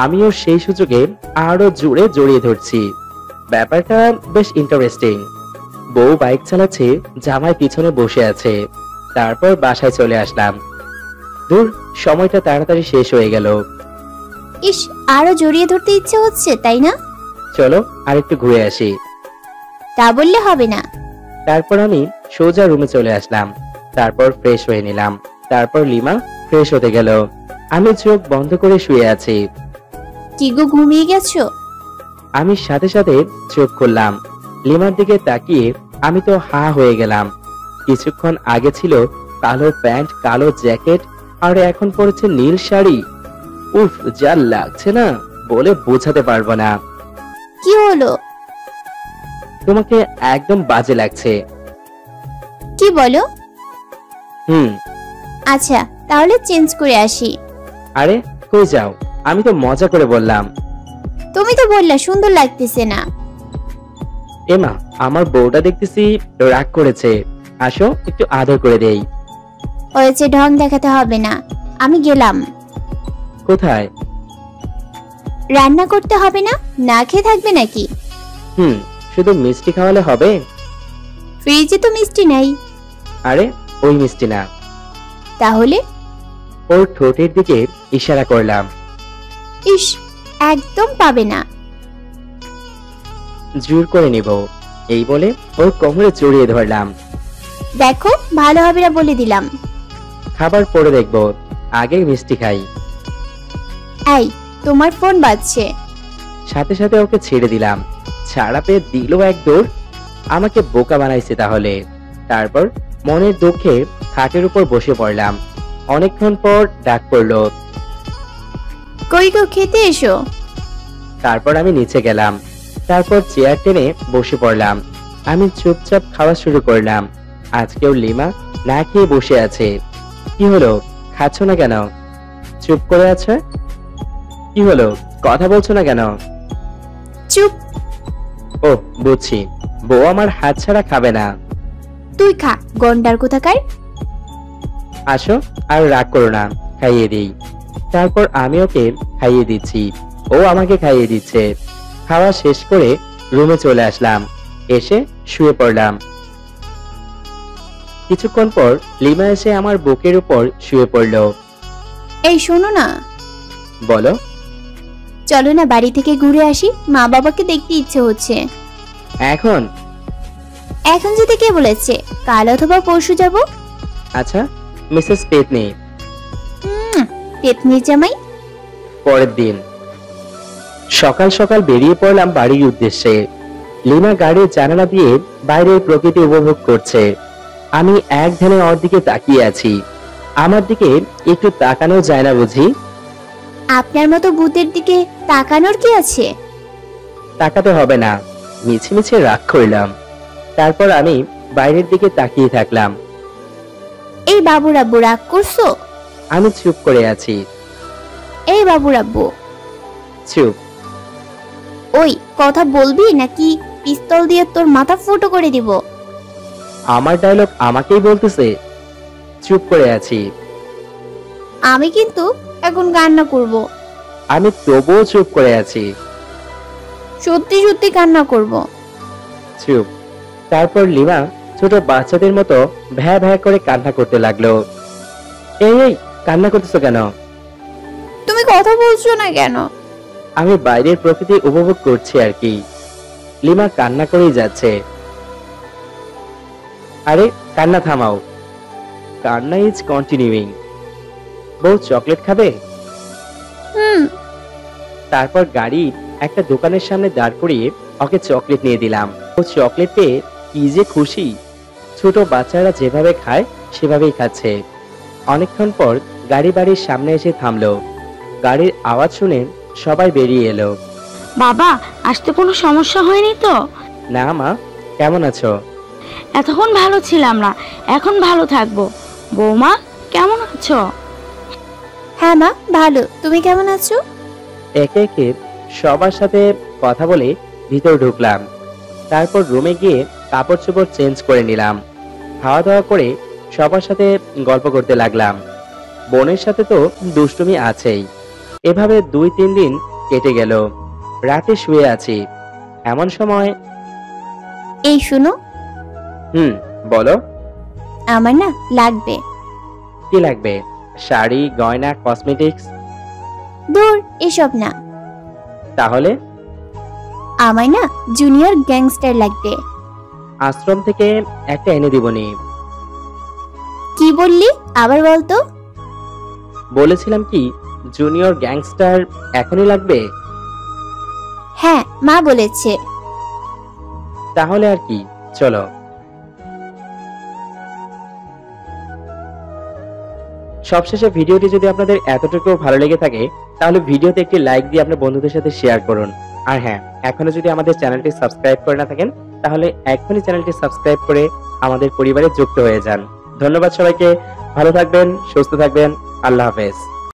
S1: আমিও সেই সুযোগে আরো জোরে জড়িয়ে ধরছি। ব্যাপারটা বেশ ইন্টারেস্টিং। বউ বাইক চালাচ্ছে, জামাই পিছনে বসে আছে। তারপর বাসায় চলে আসলাম। দূর, সময়টা তাড়াতাড়ি শেষ হয়ে গেল।
S4: ইস, আরো জড়িয়ে ধরতে ইচ্ছে হচ্ছে তাই না?
S1: চলো আরেকটু ঘুরে আসি।
S4: তা বললে হবে না।
S1: তারপর আমি সোজা রুমে চলে আসলাম। তারপর ফ্রেশ হয়ে নিলাম। তারপর লিমা ফ্রেশ হতে গেল। আমি চোখ বন্ধ করে শুয়ে আছি।
S4: কি গো, ঘুমিয়ে গেছো?
S1: আমি সাথে সাথে চোখ খুললাম। লিমার দিকে তাকিয়ে আমি তো হা হয়ে গেলাম। কিছুক্ষণ আগে ছিল কালো প্যান্ট, কালো জ্যাকেট, আর এখন পরেছে নীল শাড়ি। উফ, যা লাগছে না বলে বোঝাতে পারবো না।
S4: কি হলো?
S1: তোমাকে একদম বাজে লাগছে।
S4: কি বলো?
S1: আচ্ছা,
S4: তাহলে চেঞ্জ করে আসি।
S1: আরে কই যাও? আমি তো মজা করে বললাম।
S4: তুমি তো বললা সুন্দর লাগতেছে না।
S1: এমা, আমার বউটা দেখতেছি রাগ করেছে, আসো একটু আদর করে দেই।
S4: হয়েছে, ঢং দেখাতে হবে না, আমি গেলাম।
S1: কোথায়?
S4: রান্না করতে হবে না? না খেয়ে থাকবে নাকি?
S1: শুধু মিষ্টি খাওয়ালে হবে?
S4: ফ্রিজে তো মিষ্টি নাই।
S1: আরে ওই মিষ্টি না।
S4: তাহলে?
S1: ওর ঠোঁটের দিকে ইশারা করলাম।
S4: ইস, একদম পাবে না।
S1: জোর করে নিব, এই বলে ওর কোমরে জড়িয়ে ধরলাম।
S4: দেখো, ভালো হবে না বলে দিলাম।
S1: খাবার পরে দেখবো, আগে মিষ্টি খাই।
S4: এই, তোমার ফোন বাজছে।
S1: সাথে সাথে ওকে ছেড়ে দিলাম। ছাড়া পেয়ে দিল এক দৌড়। আমাকে বোকা বানাইছে তাহলে। তারপর মনের দুঃখে খাটের উপর বসে পড়লাম। অনেকক্ষণ পর ডাক পড়লো,
S4: কই গো, খেতে এসো।
S1: তারপর আমি নিচে গেলাম। তারপর চেয়ার টেনে বসে পড়লাম। আমি চুপচাপ খাওয়া শুরু করলাম। আজকেও লিমা না খেয়ে বসে আছে। কি হলো, খাচ্ছ না কেন? চুপ করে আছে? কি হলো, কথা বলছো না কেন?
S4: চুপ।
S1: ও বুঝছি, বউ আমার হাত ছাড়া খাবে না।
S4: তুই খা, গন্ডার কোথাকার।
S1: আসো, আর রাগ করো না, খাইয়ে দিই। তারপর আমি ওকে খাইয়ে দিচ্ছি, ও আমাকে খাইয়ে দিচ্ছে। খাওয়া শেষ করে রুমে চলে আসলাম। এসে শুয়ে পড়লাম। কিছুক্ষণ পর লিমা এসে আমার বুকের উপর শুয়ে পড়লো।
S4: এই শোনো না।
S1: বলো।
S4: চলো না বাড়ি থেকে ঘুরে আসি, মা বাবাকে দেখতে ইচ্ছে হচ্ছে।
S1: এখন?
S4: এখন যেতে কে বলেছে? কাল অথবা পরশু যাব।
S1: আচ্ছা, মিসেস পেতনি।
S4: পেতনি জামাই।
S1: পরের দিন সকাল সকাল বেরিয়ে পড়লাম বাড়ির উদ্দেশ্যে। লিমা গাড়ির জানালা দিয়ে বাইরের প্রকৃতি উপভোগ করছে। আমি এক ধ্যানে ওর দিকে তাকিয়ে আছি। আমার দিকে একটু তাকানো যায় না বুঝি?
S4: আপনার মতো ভূতের দিকে তাকানোর কি আছে?
S1: তাকাতে হবে না, মিছে মিছে রাগ করলাম। তারপর আমি বাইরের দিকে তাকিয়ে থাকলাম।
S4: এই বাবু রাব্বু, রাগ করছো?
S1: আমি চুপ করে আছি।
S4: এই বাবু রাব্বু।
S1: চুপ।
S4: ওই, কথা বলবি নাকি পিস্তল দিয়ে তোর মাথা ফুটো করে দিব?
S1: আমার ডায়লগ আমাকেই বলতেছে। চুপ করে আছি।
S4: আমি কিন্তু এখন কান্না করব।
S1: আমি তবুও চুপ করে আছি।
S4: সত্যি সত্যি কান্না করব।
S1: চুপ। তারপর লিমা ছোট বাচ্চাদের মতো ভ্যা ভ্যা করে কান্না করতে লাগলো। এই কান্না করতেছো কেন?
S4: তুমি কথা বলছো না কেন?
S1: আমি বাইরের প্রকৃতি উপভোগ করছি আর কি। লিমা কান্না করেই যাচ্ছে। আরে কান্না থামাও। কান্না ইজ কন্টিনিউইং। বউ চকলেট খাবে? তারপর গাড়ি একটা দোকানের সামনে দাঁড় করিয়ে ওকে চকলেট নিয়ে দিলাম। ও চকলেট পেয়ে কি যে খুশি। ছোট বাচ্চারা যেভাবে খায় সেভাবেই খাচ্ছে। অনেকক্ষণ পর গাড়ি বাড়ির সামনে এসে থামলো। গাড়ির আওয়াজ শুনে সবাই বেরিয়ে এলো।
S2: বাবা, আসতে কোনো সমস্যা হয়নি তো?
S1: না মা, কেমন আছো?
S2: এতক্ষণ ভালো ছিলাম না, এখন ভালো থাকবো। বৌমা, কেমন আছো?
S4: হ্যাঁ মা, ভালো। তুমি কেমন আছো?
S1: একে একে সবার সাথে কথা বলে ভিতর ঢুকলাম। তারপর রুমে গিয়ে কাপড় চোপড় চেঞ্জ করে নিলাম। খাওয়া দাওয়া করে সবার সাথে গল্প করতে লাগলাম। বোনের সাথে তো দুষ্টুমি আছেই। এভাবে 2-3 দিন কেটে গেল। রাতে শুয়ে আছি, এমন সময়।
S4: এই শুনো।
S1: বলো।
S4: আমার না লাগবে।
S1: কি লাগবে? শাড়ি, গয়না, কসমেটিক্স?
S4: দূর, এসব না।
S1: তাহলে?
S4: আমার না জুনিয়র গ্যাংস্টার লাগবে।
S1: আশ্রম থেকে একটা এনে দিবনি।
S4: কি বললি? আবার বলতো।
S1: বলেছিলাম কি জুনিয়র গ্যাংস্টার এখনই লাগবে?
S4: হ্যাঁ, মা বলেছে।
S1: তাহলে আর কি, চলো। সবশেষে ভিডিওটি যদি আপনাদের এতটুকু ভালো লেগে থাকে তাহলে ভিডিওতে একটি লাইক দিয়ে আপনার বন্ধুদের সাথে শেয়ার করুন। আর হ্যাঁ, এখনো যদি আমাদের চ্যানেলটি সাবস্ক্রাইব করে না থাকেন তাহলে এখনই চ্যানেলটি সাবস্ক্রাইব করে আমাদের পরিবারে যুক্ত হয়ে যান। ধন্যবাদ সবাইকে। ভালো থাকবেন, সুস্থ থাকবেন। আল্লাহ হাফেজ।